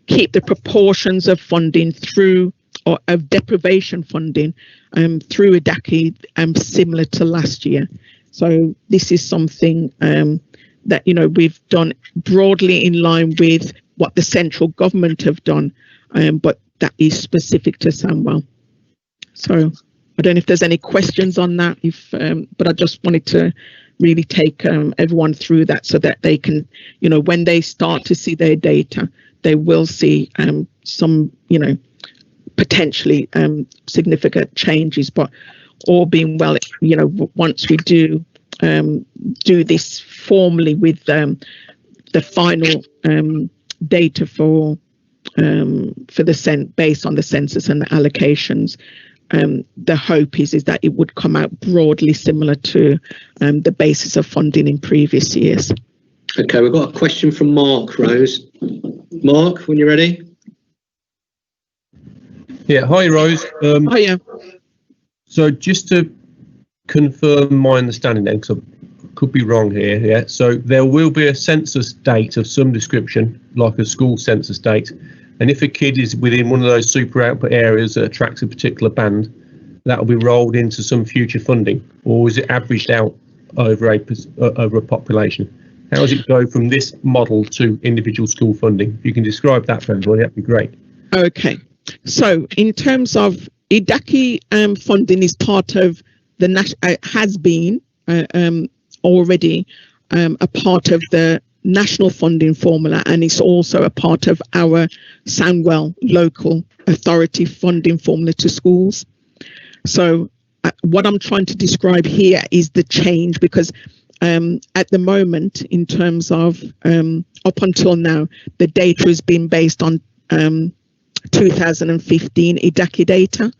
Speaker 15: keep the proportions of funding through, or of deprivation funding through EDACI similar to last year. So this is something that we've done broadly in line with what the central government have done, but that is specific to Sandwell. So I don't know if there's any questions on that, but I just wanted to really take everyone through that so that they can, when they start to see their data, they will see some, potentially significant changes. But all being well, once we do do this formally with the final data for the based on the census and the allocations. The hope is that it would come out broadly similar to the basis of funding in previous years.
Speaker 1: Okay, we've got a question from Mark, Rose. Mark, when you're ready.
Speaker 11: Yeah, hi Rose.
Speaker 15: Hiya.
Speaker 11: So just to confirm my understanding then, because I could be wrong here, yeah, so there will be a census date of some description, like a school census date, and if a kid is within one of those super output areas that attracts a particular band, that will be rolled into some future funding, or is it averaged out over a population? How does it go from this model to individual school funding? If you can describe that for everybody, that'd be great.
Speaker 15: Okay, so in terms of EDACI funding is part of the has been already a part of the national funding formula, and it's also a part of our Sandwell local authority funding formula to schools. So what I'm trying to describe here is the change, because at the moment, in terms of up until now, the data has been based on 2015 EDACI data,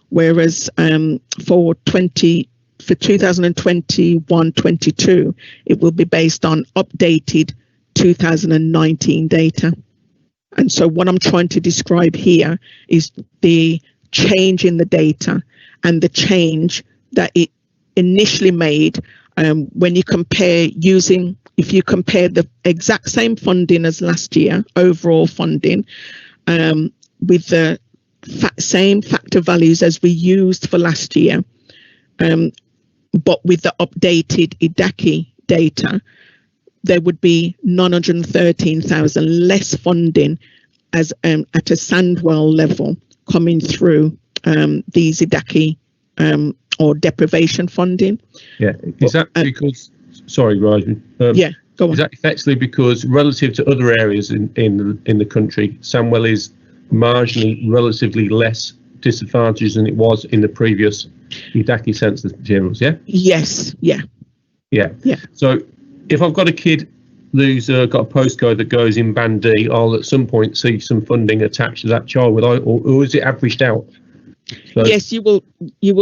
Speaker 15: whereas for 2021-22, it will be based on updated 2019 data. And so what I'm trying to describe here is the change in the data and the change that it initially made when you compare if you compare the exact same funding as last year, overall funding, with the same factor values as we used for last year, but with the updated EDACI data, there would be 913,000 less funding as at a Sandwell level coming through these EDACI or deprivation funding.
Speaker 11: Yeah, is that because? Sorry, Rajan.
Speaker 15: Yeah, go on.
Speaker 11: Is that effectively because relative to other areas in the country, Sandwell is marginally relatively less disadvantaged than it was in the previous EDACI census materials? Yeah.
Speaker 15: Yes. Yeah.
Speaker 11: Yeah.
Speaker 15: Yeah.
Speaker 11: So if I've got a kid who's got a postcode that goes in Band D, I'll at some point see some funding attached to that child, or is it averaged out? So,
Speaker 15: yes, you will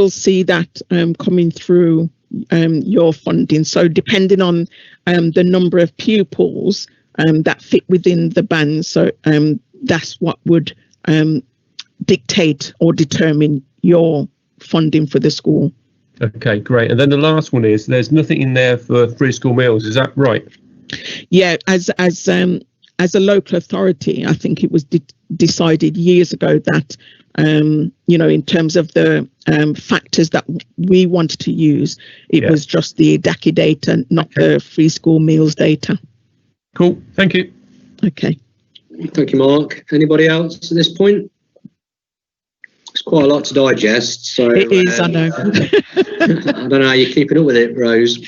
Speaker 15: see that coming through your funding. So depending on the number of pupils that fit within the band, so that's what would dictate or determine your funding for the school.
Speaker 11: Okay, great. And then the last one is there's nothing in there for free school meals. Is that right?
Speaker 15: Yeah, as a local authority, I think it was decided years ago that in terms of the factors that we wanted to use, it was just the EDACI data, not the free school meals data.
Speaker 11: Cool. Thank you.
Speaker 15: Okay.
Speaker 1: Thank you, Mark. Anybody else at this point? It's quite a lot to digest. So
Speaker 15: it is, I know.
Speaker 1: I don't know how you're keeping up with it, Rose.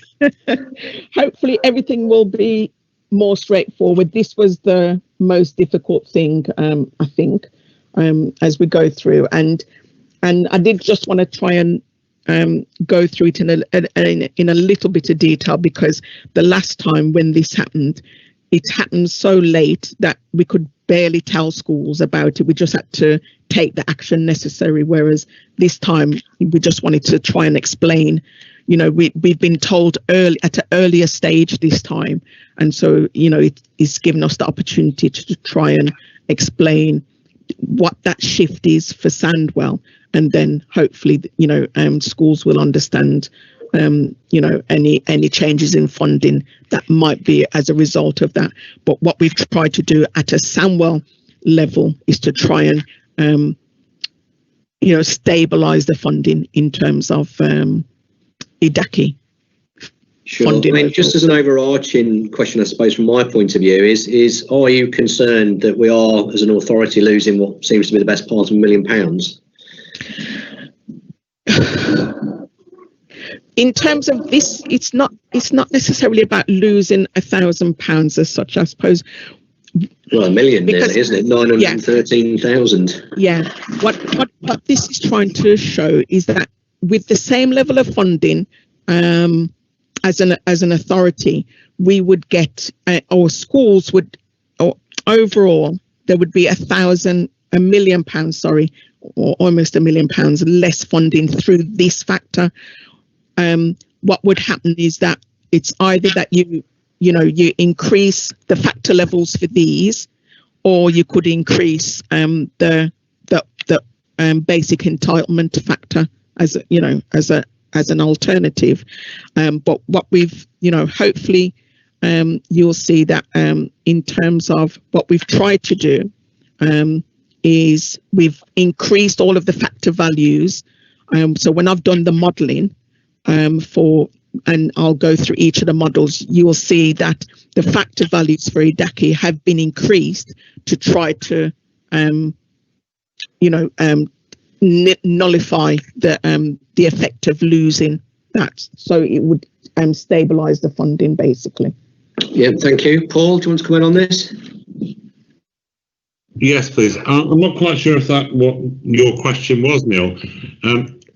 Speaker 15: Hopefully everything will be more straightforward. This was the most difficult thing, I think, as we go through. And I did just want to try and go through it in a little bit of detail, because the last time when this happened, it happened so late that we could barely tell schools about it. We just had to take the action necessary, whereas this time we just wanted to try and explain. We've been told at an earlier stage this time, and so it's given us the opportunity to try and explain what that shift is for Sandwell, and then hopefully schools will understand any changes in funding that might be as a result of that. But what we've tried to do at a Sandwell level is to try and stabilize the funding in terms of EDACI.
Speaker 1: Sure. I mean, just as an overarching question, I suppose, from my point of view, is are you concerned that we are, as an authority, losing what seems to be the best part of £1 million?
Speaker 15: In terms of this, it's not necessarily about losing £1,000 as such, I suppose.
Speaker 1: Well, $1 million, nearly, isn't it? 913,000.
Speaker 15: Yeah. What this is trying to show is that with the same level of funding, as an authority, we would get, or schools would, or overall, there would be £1 million, sorry, or almost £1 million less funding through this factor. What would happen is that it's either that you increase the factor levels for these, or you could increase the basic entitlement factor as an alternative. But what we've, hopefully you'll see that in terms of what we've tried to do is we've increased all of the factor values. So when I've done the modelling and I'll go through each of the models, you will see that the factor values for EDACI have been increased to try to, nullify the effect of losing that. So it would stabilise the funding, basically.
Speaker 1: Yeah, thank you. Paul, do you want to comment on this?
Speaker 8: Yes, please. I'm not quite sure if that what your question was, Neil.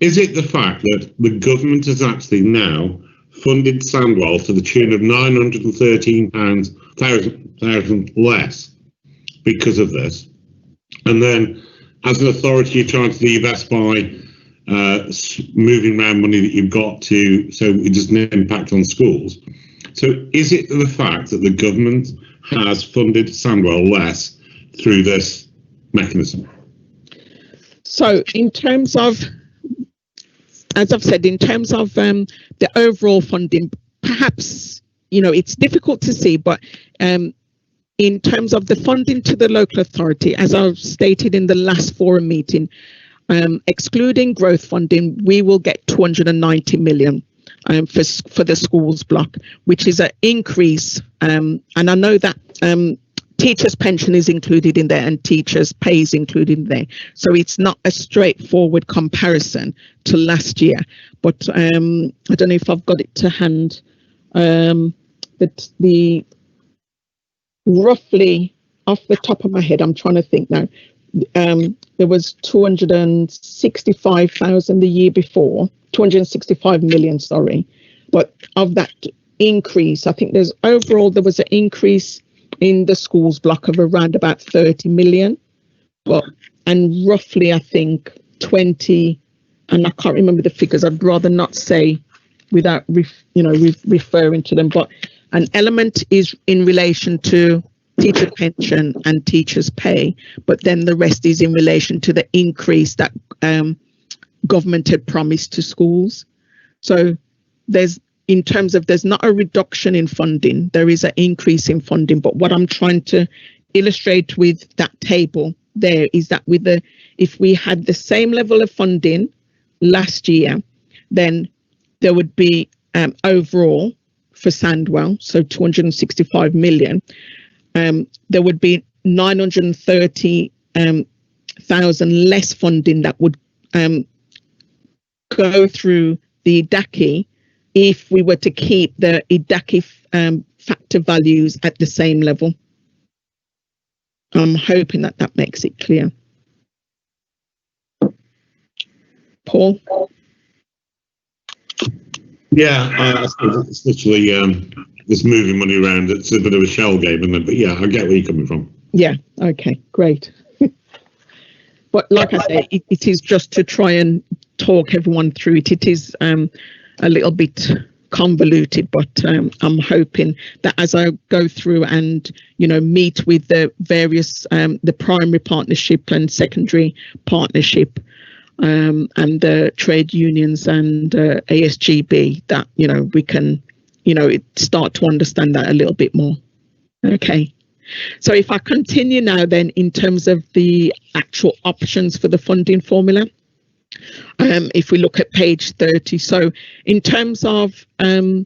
Speaker 8: Is it the fact that the government has actually now funded Sandwell to the tune of £913,000 less because of this? And then, as an authority, you're trying to divest by moving around money that you've got to, so it doesn't impact on schools. So is it the fact that the government has funded Sandwell less through this mechanism?
Speaker 15: So in terms of, as I've said, in terms of the overall funding, perhaps, it's difficult to see, but in terms of the funding to the local authority, as I've stated in the last forum meeting, excluding growth funding, we will get 290 million for the schools block, which is an increase. And I know that teachers' pension is included in there and teachers' pay is included in there. So it's not a straightforward comparison to last year. But I don't know if I've got it to hand. That the roughly off the top of my head, I'm trying to think now. There was 265,000 the year before, 265 million, sorry. But of that increase, I think there was an increase in the schools block of around about 30 million. And roughly, I think 20, and I can't remember the figures. I'd rather not say without referring to them. But an element is in relation to teacher pension and teachers' pay, but then the rest is in relation to the increase that government had promised to schools. So there's not a reduction in funding, there is an increase in funding. But what I'm trying to illustrate with that table there is that if we had the same level of funding last year, then there would be overall for Sandwell, so 265 million, there would be 930,000 less funding that would go through the EDACI if we were to keep the EDACI factor values at the same level. I'm hoping that makes it clear. Paul?
Speaker 8: Yeah, I suppose it's literally this moving money around. It's a bit of a shell game, isn't it? But yeah, I get where you're coming from.
Speaker 15: Yeah, okay, great. But like I say, it is just to try and talk everyone through it. It is a little bit convoluted, but I'm hoping that as I go through and meet with the various the primary partnership and secondary partnership and the trade unions and ASGB, that we can start to understand that a little bit more. Okay, so if I continue now then in terms of the actual options for the funding formula, if we look at page 30, so in terms of at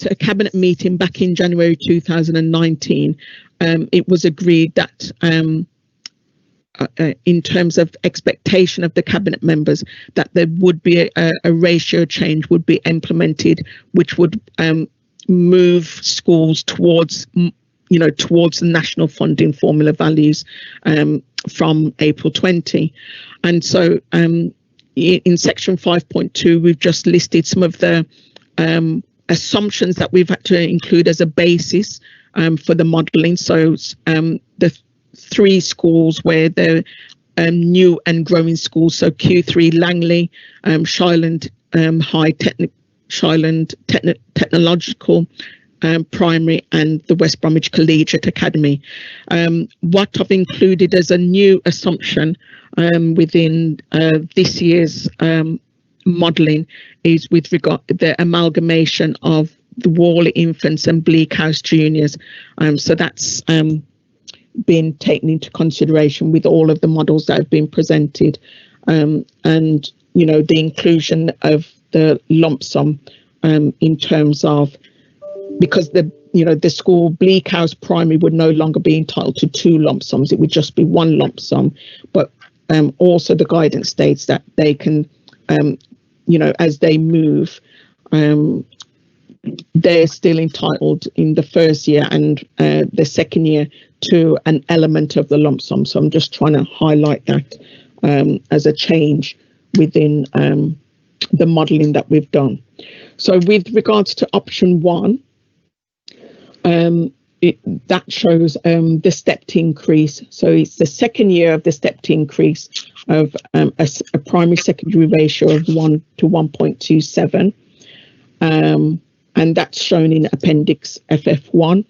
Speaker 15: a cabinet meeting back in January 2019, it was agreed that in terms of expectation of the cabinet members, that there would be a ratio change would be implemented, which would move schools towards the national funding formula values from April 20. And so in section 5.2, we've just listed some of the assumptions that we've had to include as a basis for the modelling. So the 3 schools where the new and growing schools, so Q3 Langley, Shireland Shireland Technological Primary, and the West Bromwich Collegiate Academy. What I've included as a new assumption within this year's modelling is with regard to the amalgamation of the Worley Infants and Bleak House Juniors. So that's been taken into consideration with all of the models that have been presented, and you know, the inclusion of the lump sum in terms of, because the school Bleak House Primary would no longer be entitled to 2 lump sums, it would just be 1 lump sum. But also the guidance states that they can, you know, as they move, they're still entitled in the first year and the second year to an element of the lump sum. So I'm just trying to highlight that as a change within the modelling that we've done. So with regards to option 1, that shows the stepped increase. So it's the second year of the stepped increase of a primary secondary ratio of 1 to 1.27. And that's shown in Appendix FF1.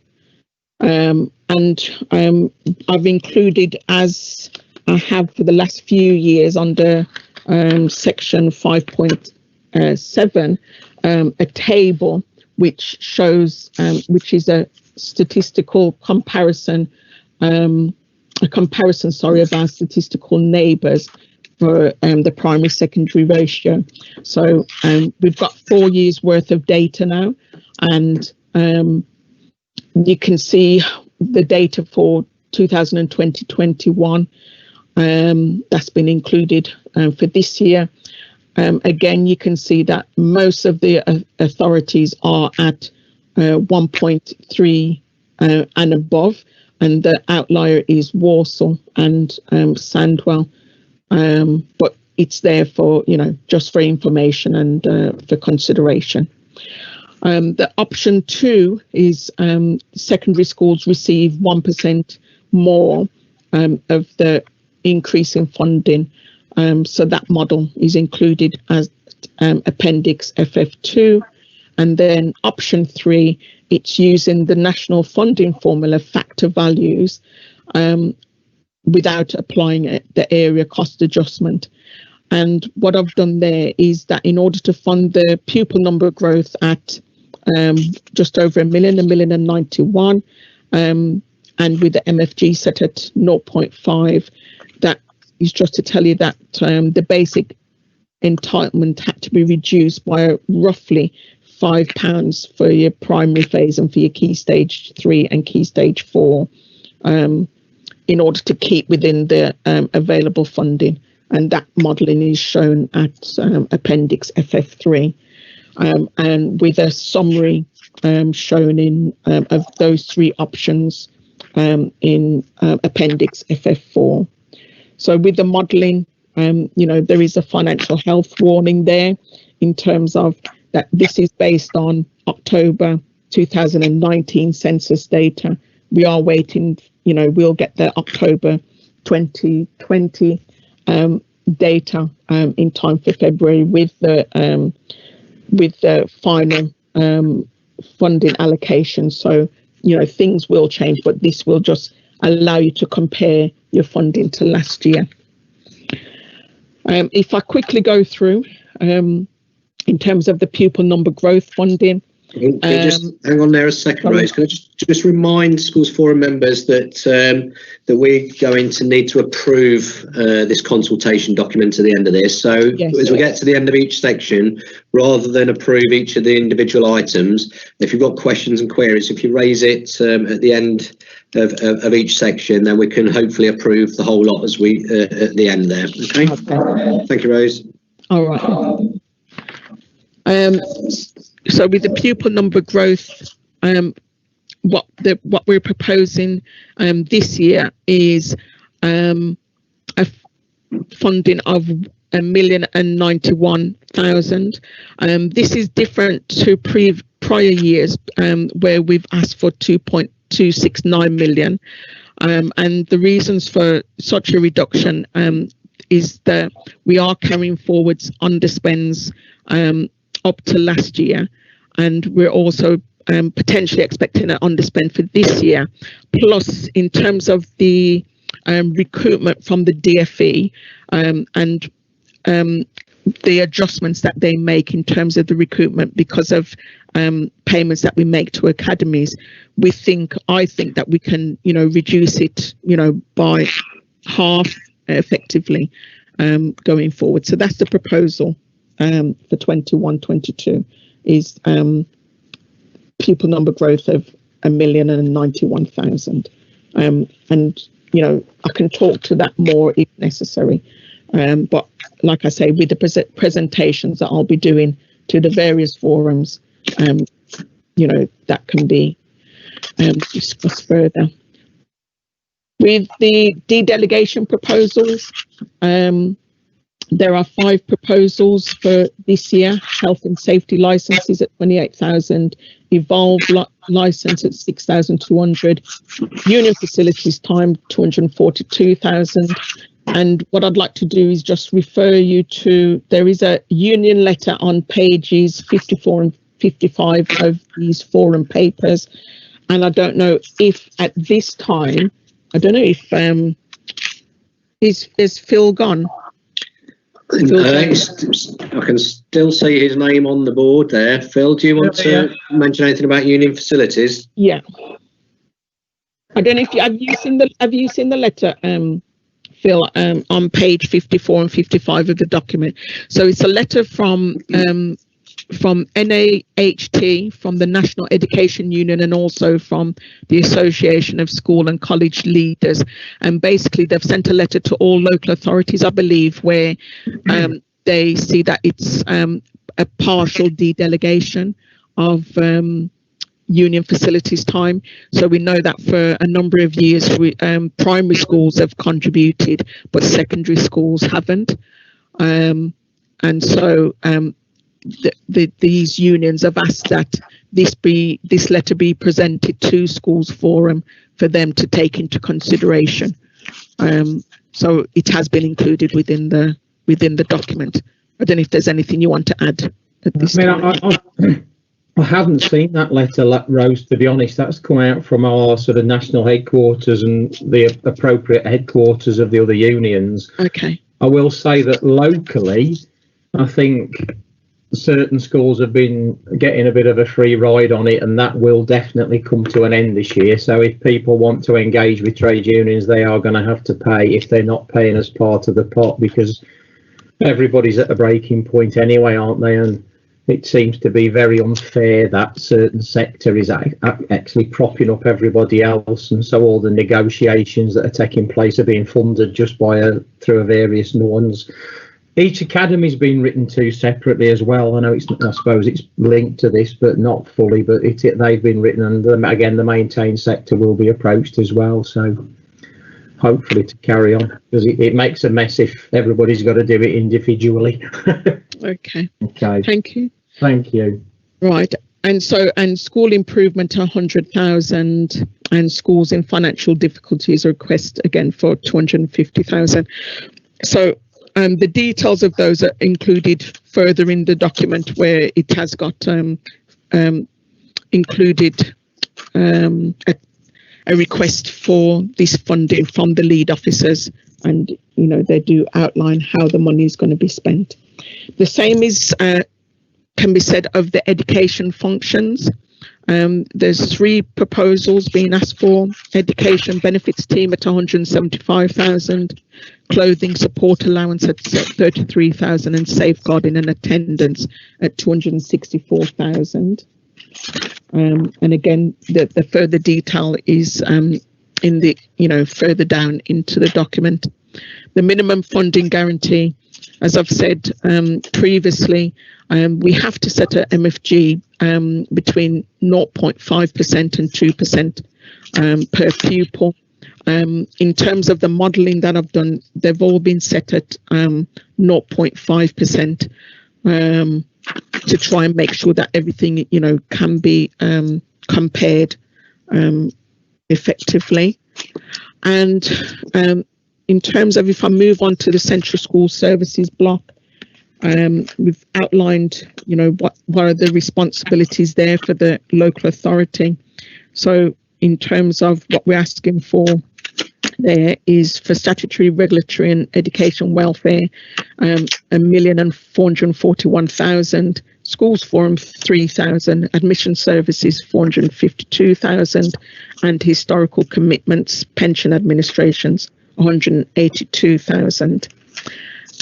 Speaker 15: And I've included, as I have for the last few years under section 5.7, a table which shows, which is a statistical comparison, of our statistical neighbours for the primary secondary ratio. So we've got 4 years worth of data now, and you can see the data for 2020-21 that's been included for this year. Again, you can see that most of the authorities are at 1.3 and above, and the outlier is Walsall and Sandwell. But it's there for, you know, just for information and for consideration. The option 2 is secondary schools receive 1% more of the increase in funding. So that model is included as Appendix FF2. And then option 3, it's using the national funding formula factor values without applying the area cost adjustment. And what I've done there is that in order to fund the pupil number growth at just over 1,091,091, and with the MFG set at 0.5, that is just to tell you that the basic entitlement had to be reduced by roughly £5 for your primary phase and for your Key Stage 3 and Key Stage 4 in order to keep within the available funding. And that modelling is shown at Appendix FF3, and with a summary shown in of those 3 options in Appendix FF4. So with the modelling, you know, there is a financial health warning there in terms of that this is based on October 2019 census data. We are waiting, you know, we'll get the October 2020 data in time for February with the final funding allocation. So, you know, things will change, but this will just allow you to compare your funding to last year. If I quickly go through in terms of the pupil number growth funding.
Speaker 1: Can you just hang on there a second, Rose? Can I just remind Schools Forum members that that we're going to need to approve this consultation document at the end of this. So yes, as we get to the end of each section, rather than approve each of the individual items, if you've got questions and queries, if you raise it at the end of each section, then we can hopefully approve the whole lot as we at the end there. Okay. Thank you, Rose.
Speaker 15: All right. So with the pupil number growth, what we're proposing this year is a funding of 1,091,000. This is different to prior years where we've asked for 2.269 million. And the reasons for such a reduction is that we are carrying forwards underspends up to last year, and we're also potentially expecting an underspend for this year. Plus, in terms of the recruitment from the DFE and the adjustments that they make in terms of the recruitment because of payments that we make to academies, I think that we can, reduce it, by half effectively going forward. So that's the proposal for 21-22 is pupil number growth of 1,091,000. And I can talk to that more if necessary. But like I say, with the presentations that I'll be doing to the various forums, that can be discussed further. With the dedelegation proposals, there are 5 proposals for this year. Health and safety licenses at 28,000, Evolve license at 6,200, union facilities time 242,000. And what I'd like to do is just refer you to, there is a union letter on pages 54 and 55 of these forum papers. And I don't know if at this time, I don't know if, is Phil gone?
Speaker 1: I can still see his name on the board there. Phil, do you want to mention anything about union facilities?
Speaker 15: Yeah. I don't know if have you seen the letter, Phil, on page 54 and 55 of the document. So it's a letter from NAHT, from the National Education Union, and also from the Association of School and College Leaders. And basically they've sent a letter to all local authorities, I believe, where they see that it's a partial dedelegation of union facilities time. So we know that for a number of years, primary schools have contributed, but secondary schools haven't. And so these unions have asked that this letter be presented to schools forum for them to take into consideration. So it has been included within the document. I don't know if there's anything you want to add at this time.
Speaker 14: I haven't seen that letter, Rose, to be honest. That's come out from our sort of national headquarters and the appropriate headquarters of the other unions.
Speaker 15: Okay.
Speaker 14: I will say that locally, I think certain schools have been getting a bit of a free ride on it, and that will definitely come to an end this year. So if people want to engage with trade unions, they are going to have to pay if they're not paying as part of the pot, because everybody's at a breaking point anyway, aren't they? And it seems to be very unfair that certain sector is actually propping up everybody else, and so all the negotiations that are taking place are being funded just through various ones. Each academy's been written to separately as well. I suppose it's linked to this, but not fully. But they've been written, and again, the maintained sector will be approached as well. So hopefully to carry on, because it makes a mess if everybody's got to do it individually.
Speaker 15: Okay.
Speaker 14: Okay.
Speaker 15: Thank you.
Speaker 14: Thank you.
Speaker 15: Right. And school improvement 100,000, and schools in financial difficulties request again for 250,000. So the details of those are included further in the document, where it has got included a request for this funding from the lead officers, and they do outline how the money is going to be spent. The same is can be said of the education functions. There's 3 proposals being asked for: education benefits team at 175,000, clothing support allowance at 33,000, and safeguarding and attendance at 264,000. And again, the further detail is in the further down into the document. The minimum funding guarantee, as I've said previously, we have to set a MFG between 0.5% and 2% per pupil. In terms of the modelling that I've done, they've all been set at 0.5% to try and make sure that everything, can be compared effectively. And in terms of, if I move on to the Central School Services block, we've outlined, what are the responsibilities there for the local authority. So in terms of what we're asking for, there is for statutory, regulatory and education welfare, 1,441,000, schools forum 3,000, admission services 452,000, and historical commitments, pension administrations 182,000.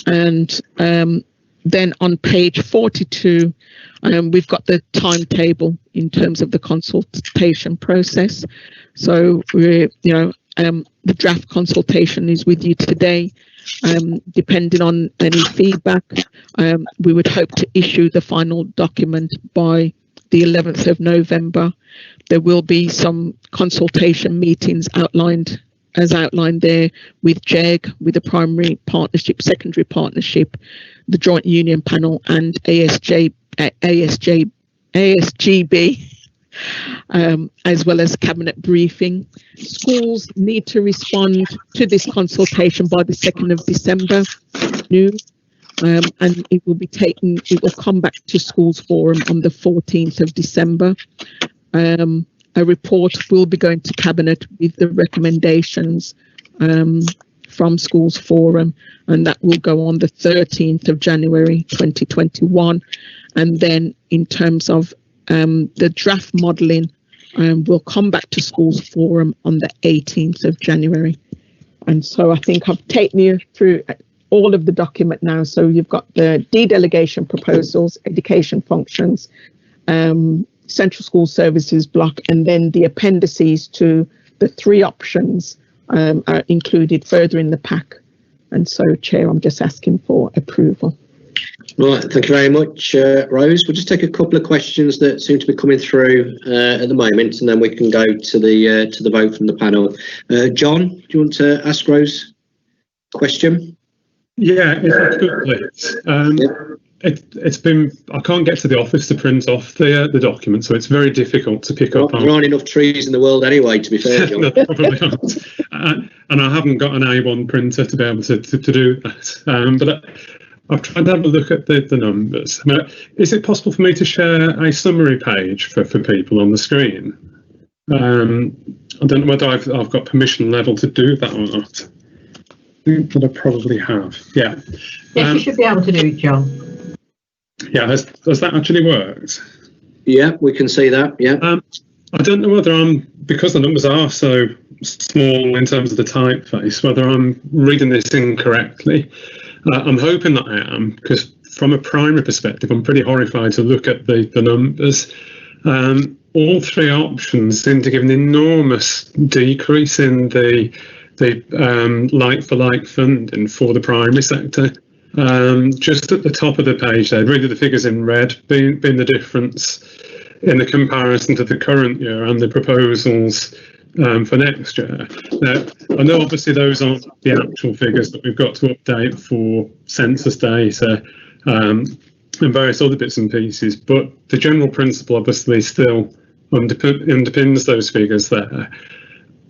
Speaker 15: And then on page 42, we've got the timetable in terms of the consultation process. So we're, the draft consultation is with you today. Depending on any feedback, we would hope to issue the final document by the 11th of November. There will be some consultation meetings outlined there with JEG, with the primary partnership, secondary partnership, the joint union panel and ASGB, as well as cabinet briefing. Schools need to respond to this consultation by the 2nd of December noon, and it will come back to schools forum on the 14th of December. A report will be going to cabinet with the recommendations from schools forum, and that will go on the 13th of January 2021. And then in terms of the draft modelling, will come back to schools forum on the 18th of January. And so I think I've taken you through all of the document now. So you've got the dedelegation proposals, education functions, Central School Services block, and then the appendices to the 3 options are included further in the pack. And so, Chair, I'm just asking for approval.
Speaker 1: Right, thank you very much, Rose. We'll just take a couple of questions that seem to be coming through at the moment, and then we can go to the vote from the panel. John, do you want to ask Rose a question?
Speaker 17: Yeah, if I could, please. It's been, I can't get to the office to print off the document, so it's very difficult to pick up on.
Speaker 1: There aren't enough trees in the world anyway, to be fair, John.
Speaker 17: No, probably not. And I haven't got an A1 printer to be able to do that. But I've tried to have a look at the numbers. Is it possible for me to share a summary page for people on the screen? I don't know whether I've got permission level to do that or not. I think that I probably have. Yeah.
Speaker 5: Yes, you should be able to do it, John.
Speaker 17: Yeah, has that actually worked?
Speaker 1: Yeah, we can see that. Yeah.
Speaker 17: I don't know whether because the numbers are so small in terms of the typeface, whether I'm reading this incorrectly. I'm hoping that I am, because from a primary perspective, I'm pretty horrified to look at the numbers. All 3 options seem to give an enormous decrease in the like-for-like funding for the primary sector. Just at the top of the page there, really the figures in red being the difference in the comparison to the current year and the proposals for next year. Now, I know obviously those aren't the actual figures that we've got to update for census data and various other bits and pieces, but the general principle obviously still underpins those figures there.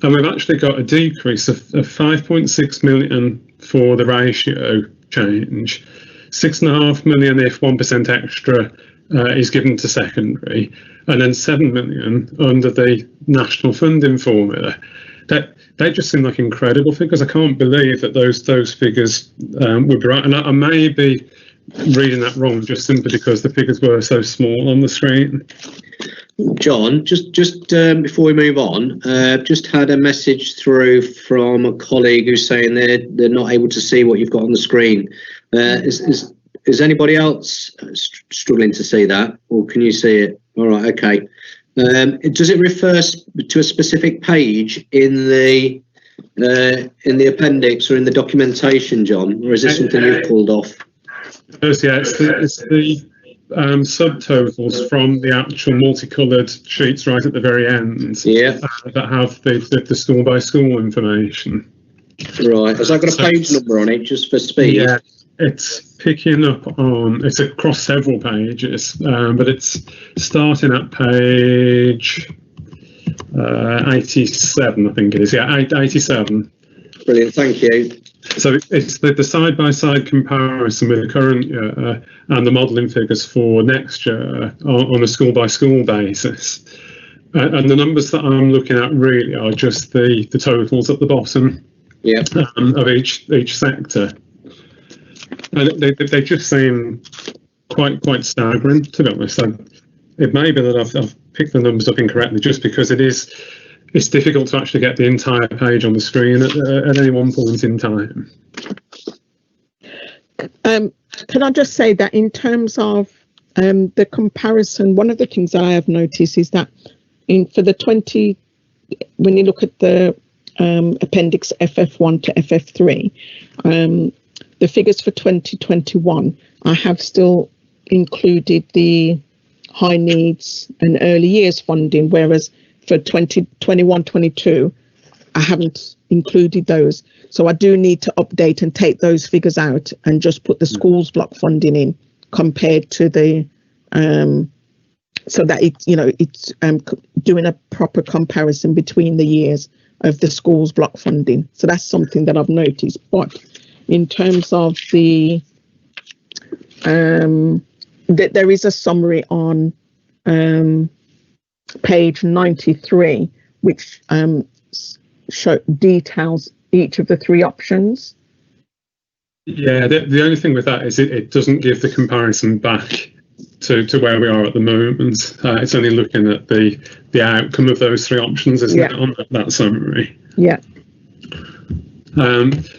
Speaker 17: And we've actually got a decrease of 5.6 million for the ratio change, 6.5 million if 1% extra is given to secondary, and then 7 million under the national funding formula. They just seem like incredible figures. I can't believe that those figures would be right. And I may be reading that wrong just simply because the figures were so small on the screen.
Speaker 1: John, just before we move on, just had a message through from a colleague who's saying they're not able to see what you've got on the screen. Is anybody else struggling to see that, or can you see it? All right, okay. Does it refer to a specific page in the appendix or in the documentation, John, or is this something you've pulled off?
Speaker 17: Yeah, it's the subtotals from the actual multicoloured sheets right at the very end.
Speaker 1: Yeah.
Speaker 17: That have the school by school information.
Speaker 1: Right. Has that got a page number on it just for speed?
Speaker 17: Yeah, it's picking up on, it's across several pages, but it's starting at page 87, I think it is. Yeah, 87.
Speaker 1: Brilliant, thank you.
Speaker 17: So it's the side-by-side comparison with the current year and the modelling figures for next year on a school-by-school basis. And the numbers that I'm looking at really are just the totals at the bottom of each sector. And they just seem quite staggering, to be honest. It may be that I've picked the numbers up incorrectly, just because it's difficult to actually get the entire page on the screen at any one point in time.
Speaker 15: Can I just say that in terms of the comparison, one of the things that I have noticed is that for the 20, when you look at the appendix FF1 to FF3, the figures for 2021, I have still included the high needs and early years funding, whereas for 2021-22, I haven't included those. So I do need to update and take those figures out and just put the schools block funding in compared to the, so that it's doing a proper comparison between the years of the schools block funding. So that's something that I've noticed. But in terms of the, there is a summary on page 93, which details each of the three options.
Speaker 17: Yeah, the only thing with that is it doesn't give the comparison back to where we are at the moment. It's only looking at the outcome of those three options, isn't it, on that summary?
Speaker 15: Yeah.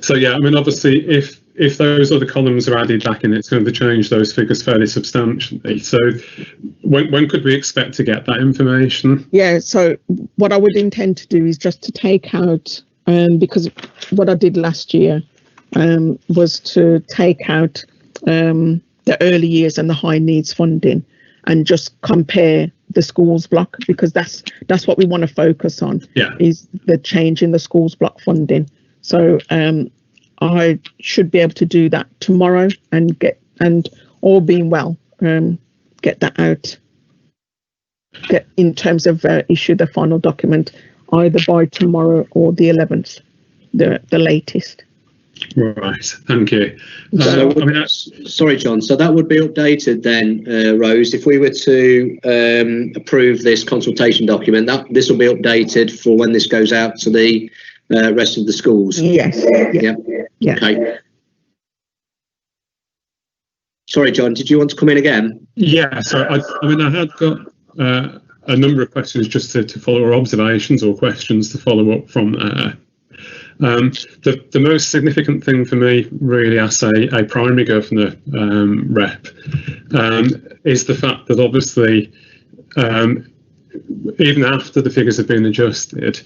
Speaker 17: So yeah, I mean, obviously, if those other columns are added back in, it's going to change those figures fairly substantially. So when could we expect to get that information?
Speaker 15: Yeah, so what I would intend to do is just to take out, because what I did last year was to take out the early years and the high needs funding and just compare the schools block, because that's what we want to focus on, is the change in the schools block funding. So I should be able to do that tomorrow and all being well, get that out. Get in terms of issue the final document either by tomorrow or the 11th, the latest.
Speaker 17: Right, thank you.
Speaker 1: Sorry, John. So that would be updated then, Rose. If we were to approve this consultation document, this will be updated for when this goes out to the rest of the schools.
Speaker 15: Yes. Yeah.
Speaker 1: Okay. Sorry, John. Did you want to come in again?
Speaker 17: Yeah. So I had got a number of questions just to follow, or observations or questions to follow up from there. The most significant thing for me, really, as a primary governor rep, is the fact that obviously, even after the figures have been adjusted,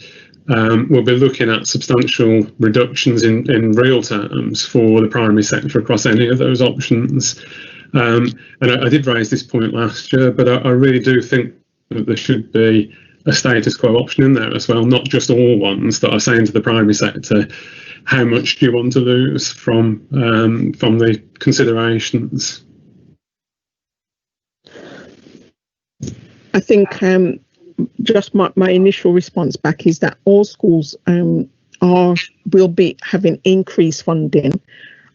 Speaker 17: we'll be looking at substantial reductions in real terms for the primary sector across any of those options. And I did raise this point last year, but I really do think that there should be a status quo option in there as well, not just all ones that are saying to the primary sector, how much do you want to lose from the considerations?
Speaker 15: I think just my initial response back is that all schools will be having increased funding.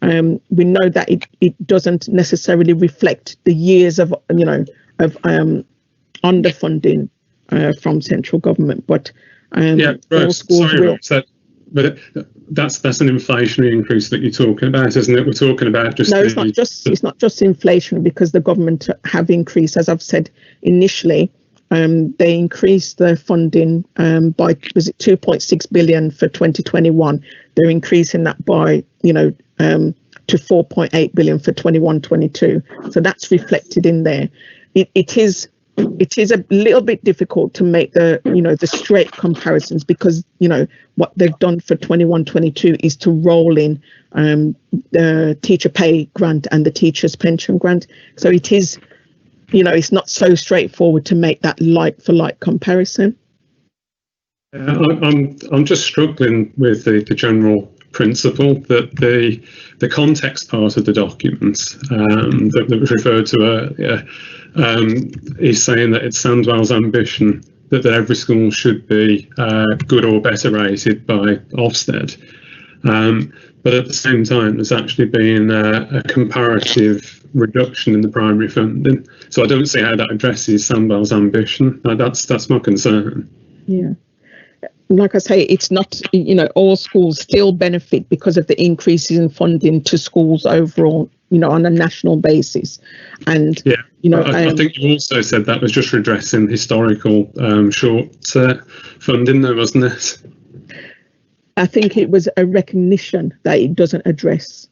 Speaker 15: We know that it doesn't necessarily reflect the years of underfunding from central government, but all schools will.
Speaker 17: But that's an inflationary increase that you're talking about, isn't it? We're talking about just.
Speaker 15: No, it's not just inflation, because the government have increased, as I've said initially. They increased the funding by, was it 2.6 billion for 2021? They're increasing that by to 4.8 billion for 21-22. So that's reflected in there. It is a little bit difficult to make the straight comparisons, because what they've done for 21-22 is to roll in the teacher pay grant and the teachers pension grant. So it is it's not so straightforward to make that like for like comparison.
Speaker 17: I'm just struggling with the general principle that the context part of the document that was referred to is saying that it's Sandwell's ambition that every school should be good or better rated by Ofsted. But at the same time, there's actually been a comparative reduction in the primary funding. So I don't see how that addresses Sandwell's ambition. That's my concern.
Speaker 15: Yeah. Like I say, it's not, all schools still benefit because of the increases in funding to schools overall, on a national basis. And,
Speaker 17: I think you also said that was just redressing historical short funding, though, wasn't it?
Speaker 15: I think it was a recognition that it doesn't address,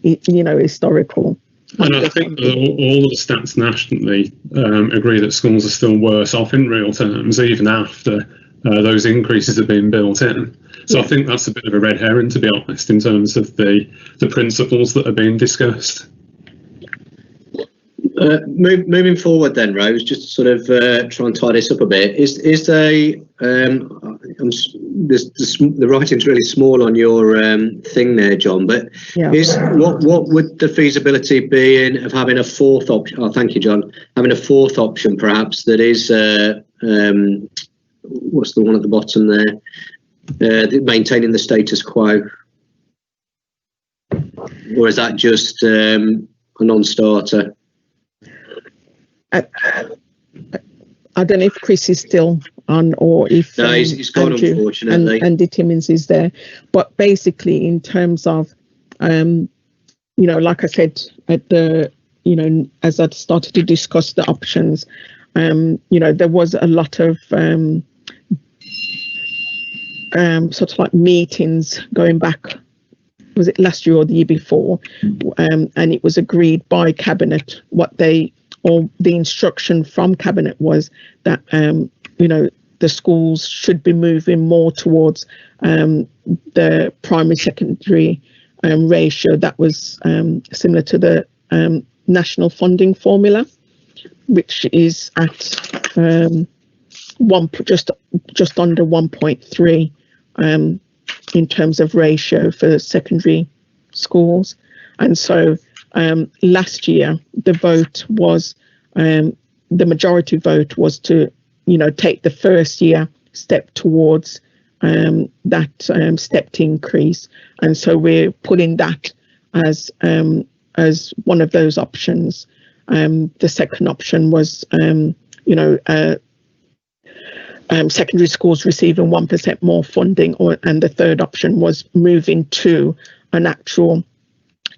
Speaker 15: historical.
Speaker 17: And I think that all of the stats nationally agree that schools are still worse off in real terms, even after those increases have been built in. So I think that's a bit of a red herring, to be honest, in terms of the principles that are being discussed.
Speaker 1: Moving forward then, Rose, just to sort of try and tie this up a bit, is there the writing's really small on your thing there, John, but what would the feasibility be of having a fourth option? Oh, thank you, John. Having a fourth option, perhaps, that is what's the one at the bottom there? Maintaining the status quo, or is that just a non-starter?
Speaker 15: I don't know if Chris is still on, or if
Speaker 1: no, he's gone,
Speaker 15: Andrew,
Speaker 1: unfortunately.
Speaker 15: and Andy Timmins is there. But basically, in terms of, like I said at the, as I started to discuss the options, there was a lot of sort of like meetings going back, was it last year or the year before, and it was agreed by Cabinet or the instruction from Cabinet was that the schools should be moving more towards the primary secondary ratio that was similar to the national funding formula, which is at just under 1.3 in terms of ratio for secondary schools. And so last year the vote was the majority vote was to take the first year step towards that stepped increase, and so we're putting that as one of those options. The second option was secondary schools receiving 1% more funding, and the third option was moving to an actual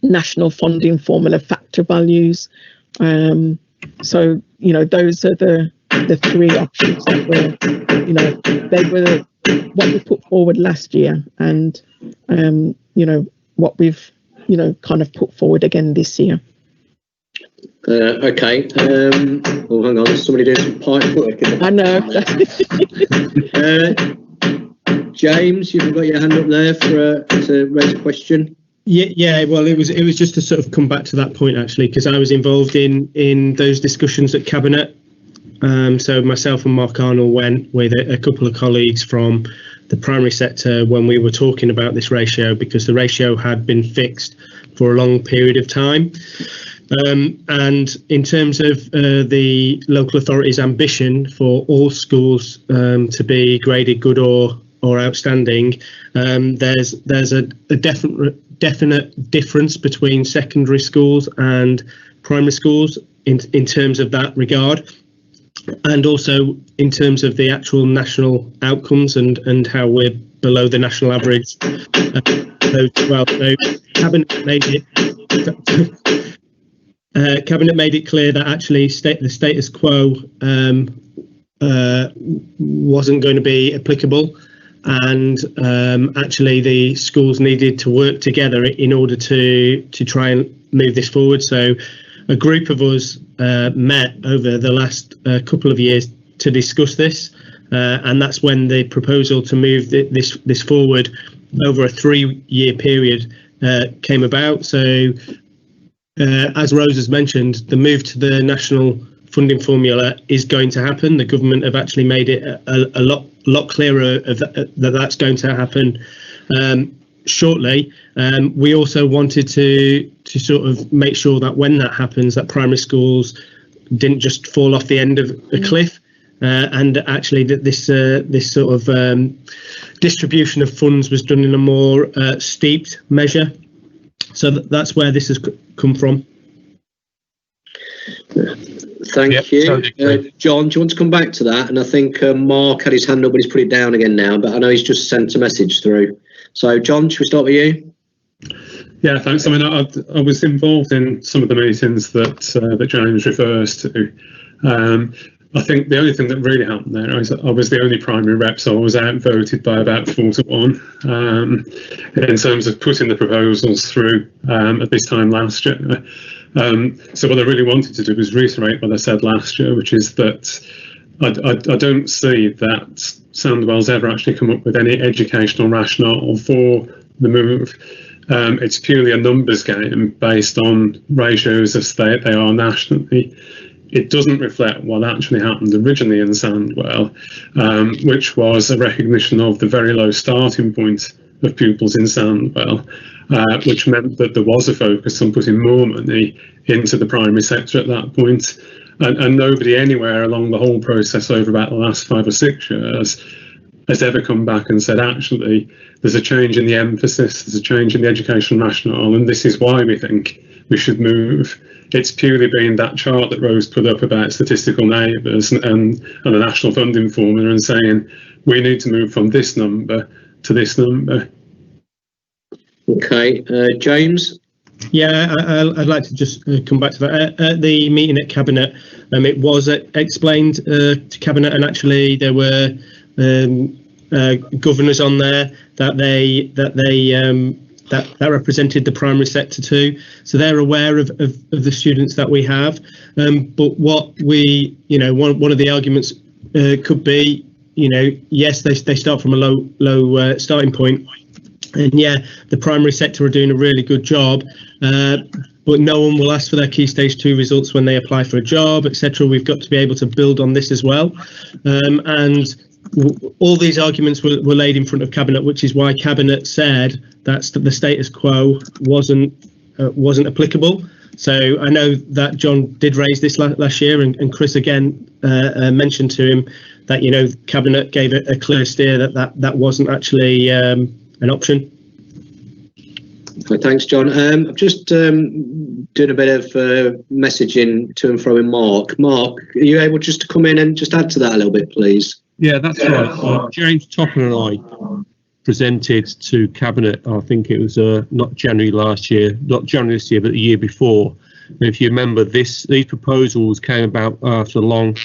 Speaker 15: national funding formula factor values. So those are the three options that were they were what we put forward last year, and what we've kind of put forward again this year.
Speaker 1: Okay. Oh, hang on. There's somebody doing some pipe work.
Speaker 15: I know.
Speaker 1: James, you've got your hand up there to raise a question.
Speaker 13: Yeah. Well, it was just to sort of come back to that point actually, because I was involved in those discussions at Cabinet. So myself and Mark Arnold went with a couple of colleagues from the primary sector when we were talking about this ratio, because the ratio had been fixed for a long period of time. And in terms of the local authority's ambition for all schools to be graded good or outstanding, there's a definite difference between secondary schools and primary schools in terms of that regard, and also in terms of the actual national outcomes and how we're below the national average. So Cabinet made it. Cabinet made it clear that actually the status quo wasn't going to be applicable, and actually the schools needed to work together in order to try and move this forward. So a group of us met over the last couple of years to discuss this, and that's when the proposal to move this forward over a 3-year period came about. So as Rose has mentioned, the move to the national funding formula is going to happen. The government have actually made it a lot clearer that that's going to happen shortly. We also wanted to sort of make sure that when that happens, that primary schools didn't just fall off the end of a cliff, and actually that this sort of distribution of funds was done in a more steeped measure. So that's where this has come from.
Speaker 1: Thank you. John, do you want to come back to that? And I think Mark had his hand up, but he's put it down again now, but I know he's just sent a message through. So, John, should we start with you?
Speaker 17: Yeah, thanks. I mean, I was involved in some of the meetings that James refers to. I think the only thing that really happened there is I was the only primary rep, so I was outvoted by about 4-1 in terms of putting the proposals through at this time last year. So what I really wanted to do was reiterate what I said last year, which is that I don't see that Sandwell's ever actually come up with any educational rationale for the move. It's purely a numbers game based on ratios as they are nationally. It doesn't reflect what actually happened originally in Sandwell, which was a recognition of the very low starting point of pupils in Sandwell, which meant that there was a focus on putting more money into the primary sector at that point. And nobody anywhere along the whole process over about the last 5 or 6 years has ever come back and said, actually, there's a change in the emphasis, there's a change in the education rationale, and this is why we think we should move. It's purely been that chart that Rose put up about statistical neighbours and the national funding formula and saying, we need to move from this number to this number.
Speaker 1: Okay, James?
Speaker 13: Yeah, I'd like to just come back to that. At the meeting at Cabinet, it was explained to Cabinet, and actually there were governors on there that represented the primary sector too, so they're aware of the students that we have. But what we, one of the arguments could be, yes, they start from a low starting point, and yeah, the primary sector are doing a really good job, but no one will ask for their Key Stage 2 results when they apply for a job, etc. We've got to be able to build on this as well, and all these arguments were laid in front of Cabinet, which is why Cabinet said that the status quo wasn't applicable. So I know that John did raise this last year, and Chris again mentioned to him that Cabinet gave a clear steer that wasn't actually an option.
Speaker 1: Okay, thanks, John. I'm just doing a bit of messaging to and fro in Mark. Mark, are you able just to come in and just add to that a little bit, please?
Speaker 11: Yeah, that's right. James Topham and I presented to Cabinet, I think it was not January last year, not January this year, but the year before. And if you remember, these proposals came about after a long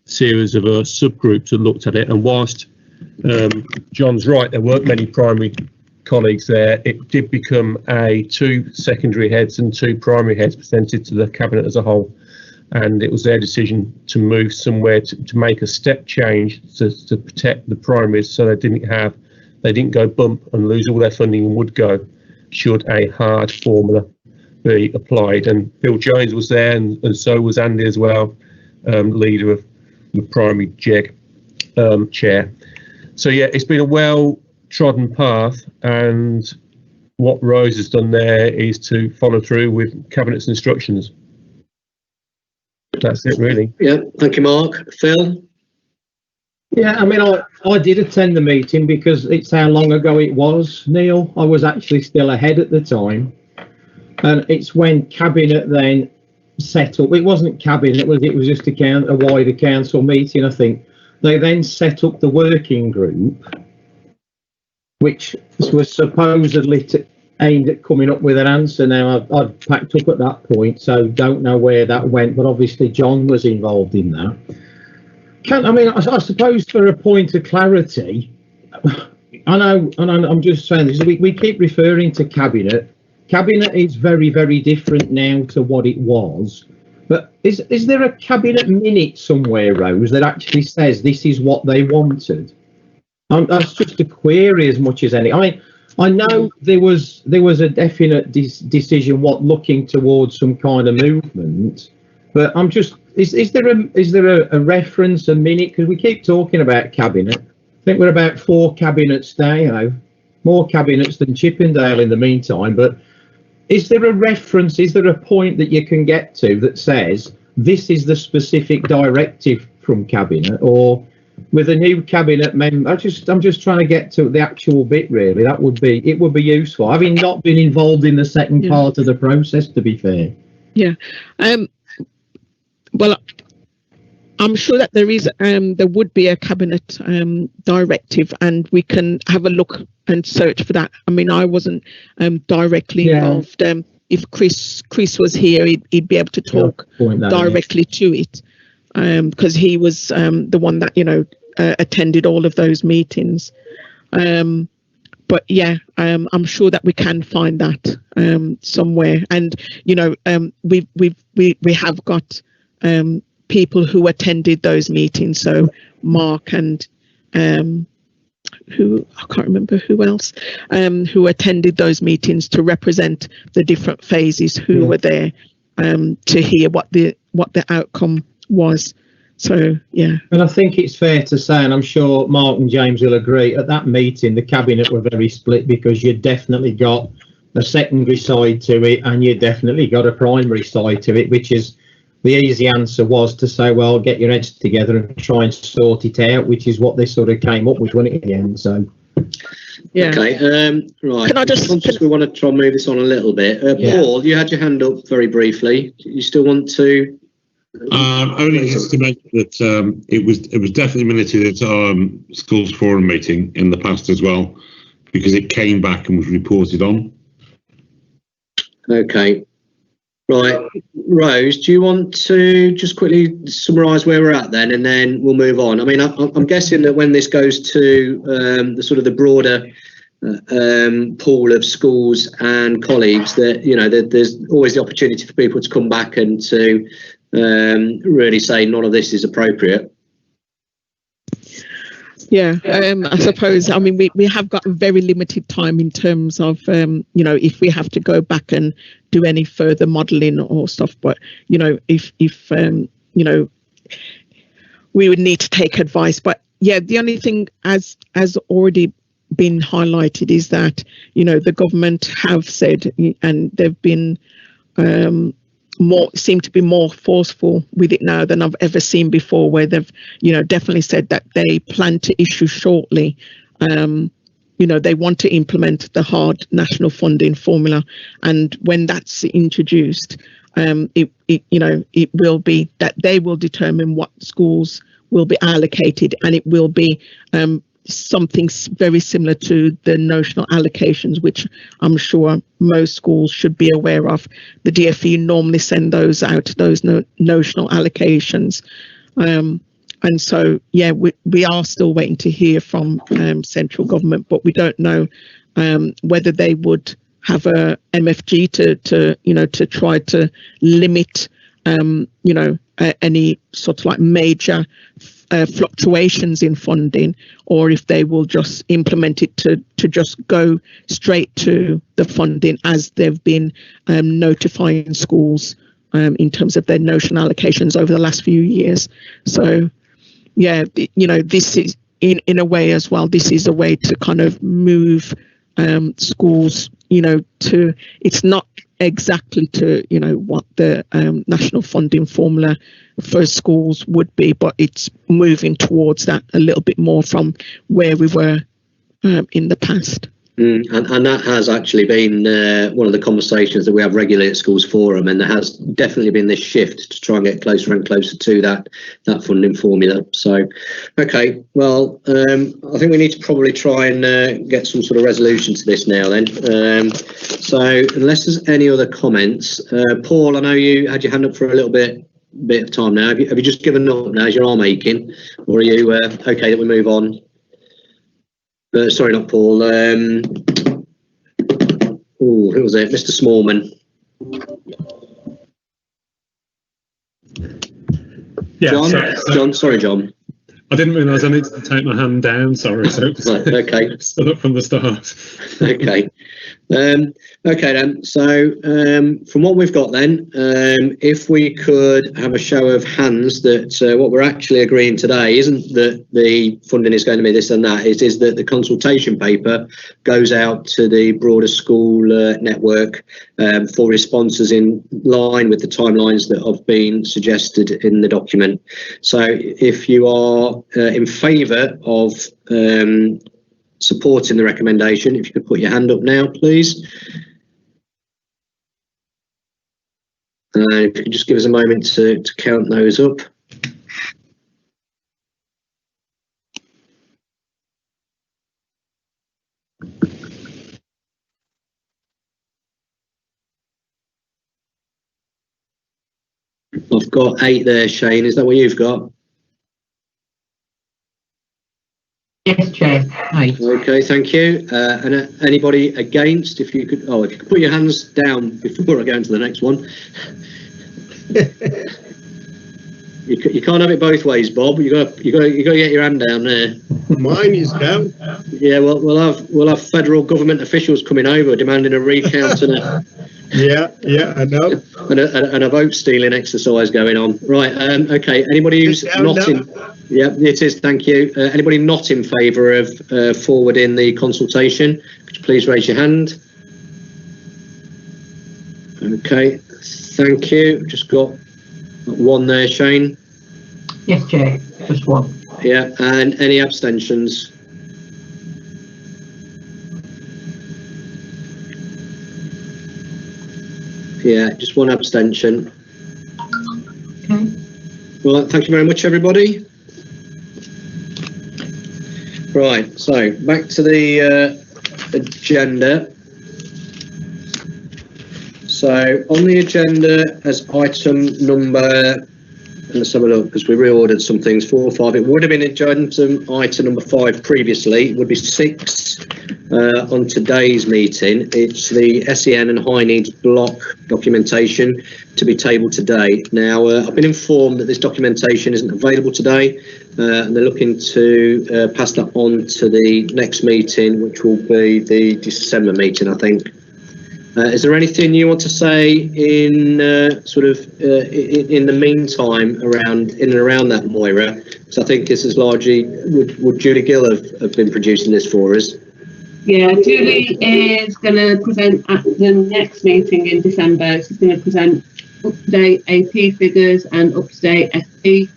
Speaker 11: series of subgroups that looked at it. And whilst John's right, there weren't many primary colleagues there, it did become 2 secondary heads and 2 primary heads presented to the Cabinet as a whole. And it was their decision to move somewhere to make a step change to protect the primaries, so they didn't go bump and lose all their funding and would go should a hard formula be applied. And Phil Jones was there, and so was Andy as well, leader of the primary JEG chair. So yeah, it's been a well-trodden path, and what Rose has done there is to follow through with Cabinet's instructions. That's it, really.
Speaker 1: Yeah, thank you, Mark. Phil?
Speaker 14: Yeah, I mean, I did attend the meeting because it's how long ago it was, Neil. I was actually still ahead at the time. And it's when Cabinet then set up, it wasn't Cabinet, it was just a wider council meeting, I think. They then set up the working group, which was supposedly aimed at coming up with an answer. Now, I'd packed up at that point, so don't know where that went, but obviously John was involved in that. I suppose for a point of clarity, I know, and I'm just saying this, we keep referring to Cabinet. Cabinet is very, very different now to what it was. But is there a Cabinet minute somewhere, Rose, that actually says this is what they wanted? That's just a query as much as any. I mean, I know there was a definite decision looking towards some kind of movement, but I'm just is there a reference, a minute, because we keep talking about cabinet. I think we're about 4 cabinets down, more cabinets than Chippendale in the meantime. But is there a reference? Is there a point that you can get to that says this is the specific directive from cabinet, or with a new cabinet member? I'm just trying to get to the actual bit, really. It would be useful, having not been involved in the second part of the process, to be fair.
Speaker 15: Yeah. Well, I'm sure that there would be a cabinet directive, and we can have a look and search for that. I mean, I wasn't directly involved. If Chris was here, he'd be able to talk directly to it, because he was the one that attended all of those meetings. But yeah, I'm sure that we can find that somewhere, and we have got people who attended those meetings. So Mark and who I can't remember who else who attended those meetings to represent the different phases who were there to hear what the outcome was. So yeah,
Speaker 14: and I think it's fair to say, and I'm sure Mark and James will agree, at that meeting the cabinet were very split, because you definitely got a secondary side to it and you definitely got a primary side to it, which is the easy answer was to say, well, get your heads together and try and sort it out, which is what they sort of came up with, wasn't it, in the end? So
Speaker 15: yeah.
Speaker 1: Okay, right.
Speaker 15: Can I just?
Speaker 1: We want to try and move this on a little bit. Paul, you had your hand up very briefly. You still want to?
Speaker 8: Only just to mention that it was definitely minuted at schools forum meeting in the past as well, because it came back and was reported on.
Speaker 1: Okay. Right, Rose, do you want to just quickly summarise where we're at then, and then we'll move on? I mean, I'm guessing that when this goes to the sort of the broader pool of schools and colleagues, that there's always the opportunity for people to come back and to really say none of this is appropriate.
Speaker 15: Yeah, I suppose. I mean, we have got very limited time in terms of, if we have to go back and do any further modelling or stuff. But, if we would need to take advice. But yeah, the only thing as already been highlighted is that, the government have said, and they've been seem to be more forceful with it now than I've ever seen before, where they've definitely said that they plan to issue shortly. They want to implement the hard national funding formula, and when that's introduced, it will be that they will determine what schools will be allocated, and it will be something very similar to the notional allocations, which I'm sure most schools should be aware of. The DfE normally send those out, those notional allocations. And so, yeah, we are still waiting to hear from central government, but we don't know whether they would have a MFG to try to limit, any sort of like major fluctuations in funding, or if they will just implement it to just go straight to the funding as they've been notifying schools in terms of their notional allocations over the last few years. So yeah, this is in a way as well, this is a way to kind of move schools, to, it's not exactly to what the national funding formula for schools would be, but it's moving towards that a little bit more from where we were in the past.
Speaker 1: And that has actually been one of the conversations that we have regularly at Schools Forum, and there has definitely been this shift to try and get closer and closer to that funding formula. So, okay, well, I think we need to probably try and get some sort of resolution to this now then. So unless there's any other comments, Paul, I know you had your hand up for a little bit of time now. Have you just given up now? Is your arm aching, or are you okay that we move on? Sorry, not Paul. Who was it? Mr. Smallman.
Speaker 17: Yeah,
Speaker 1: John. Sorry, John.
Speaker 17: I didn't realise I needed to take my hand down. Sorry, so it was
Speaker 1: Right, okay.
Speaker 17: stood up from the start.
Speaker 1: Okay. Okay then. So from what we've got then, if we could have a show of hands that what we're actually agreeing today isn't that the funding is going to be this and that. It is that the consultation paper goes out to the broader school network for responses in line with the timelines that have been suggested in the document. So if you are in favour of supporting the recommendation, if you could put your hand up now, please. If you could just give us a moment to count those up. I've got 8 there, Shane. Is that what you've got?
Speaker 5: Yes, Chair. Aye.
Speaker 1: Okay, thank you. And anybody against? If you could put your hands down before I go into the next one. You can't have it both ways, Bob. You got to get your hand down there.
Speaker 3: Mine is down.
Speaker 1: Yeah, well, we'll have federal government officials coming over demanding a recount and a
Speaker 3: Yeah, I know.
Speaker 1: and a vote stealing exercise going on. Right. Okay. Anybody who's not in? Yeah, it is. Thank you. Anybody not in favour of forwarding the consultation? Could you please raise your hand? Okay. Thank you. Just got one there, Shane.
Speaker 5: Yes, Chair. Just one.
Speaker 1: Yeah. And any abstentions? Yeah, just one abstention.
Speaker 5: Okay.
Speaker 1: Well, thank you very much, everybody. Right, so back to the agenda. So on the agenda as item number, let's have a look, because we reordered some things, 4 or 5. It would have been item number 5 previously. It would be 6 on today's meeting. It's the SEN and high needs block documentation to be tabled today. Now, I've been informed that this documentation isn't available today, and they're looking to pass that on to the next meeting, which will be the December meeting, I think. Is there anything you want to say in in the meantime around that, Moira? Because I think this is largely would Julie Gill have been producing this for us?
Speaker 12: Yeah, Julie is going to present at the next meeting in December. She's going to present up-to-date AP figures and up-to-date SP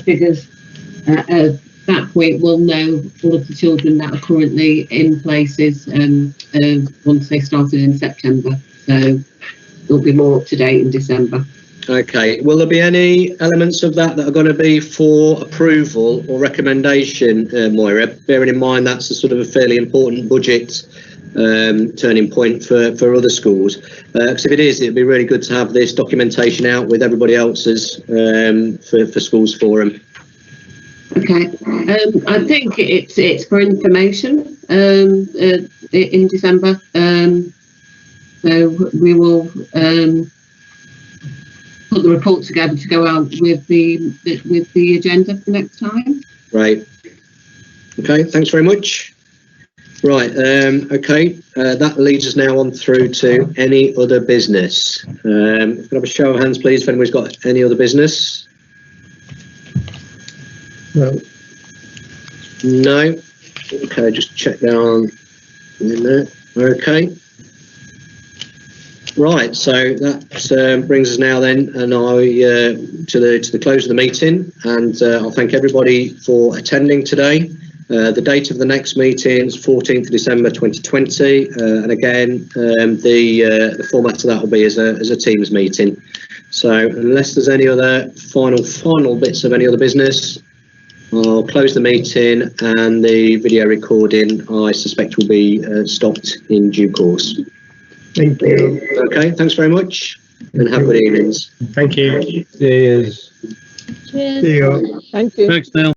Speaker 12: figures. At that point, we'll know all of the children that are currently in places once they started in September. So it'll be more up-to-date in December.
Speaker 1: Okay. Will there be any elements of that are going to be for approval or recommendation, Moira? Bearing in mind that's a sort of a fairly important budget turning point for other schools. Because if it is, it'd be really good to have this documentation out with everybody else's for Schools Forum.
Speaker 12: Okay. I think it's for information in December. So we will put the report together to go out with the agenda for next time.
Speaker 1: Right. Okay. Thanks very much. Right. Okay. That leads us now on through to any other business. If we could have a show of hands, please, if anybody's got any other business. No. Okay. Just check down in there. Okay. Right, so that brings us now then, and to the close of the meeting, and I'll thank everybody for attending today. The date of the next meeting is 14th of December 2020, and again, the format of that will be as a Teams meeting. So unless there's any other final bits of any other business, I'll close the meeting, and the video recording I suspect will be stopped in due course.
Speaker 3: Thank you.
Speaker 1: Okay, thanks very much, and have good evenings.
Speaker 14: Thank you.
Speaker 3: Cheers.
Speaker 10: Cheers.
Speaker 3: See you.
Speaker 15: Thank you.
Speaker 4: Thanks, Neil.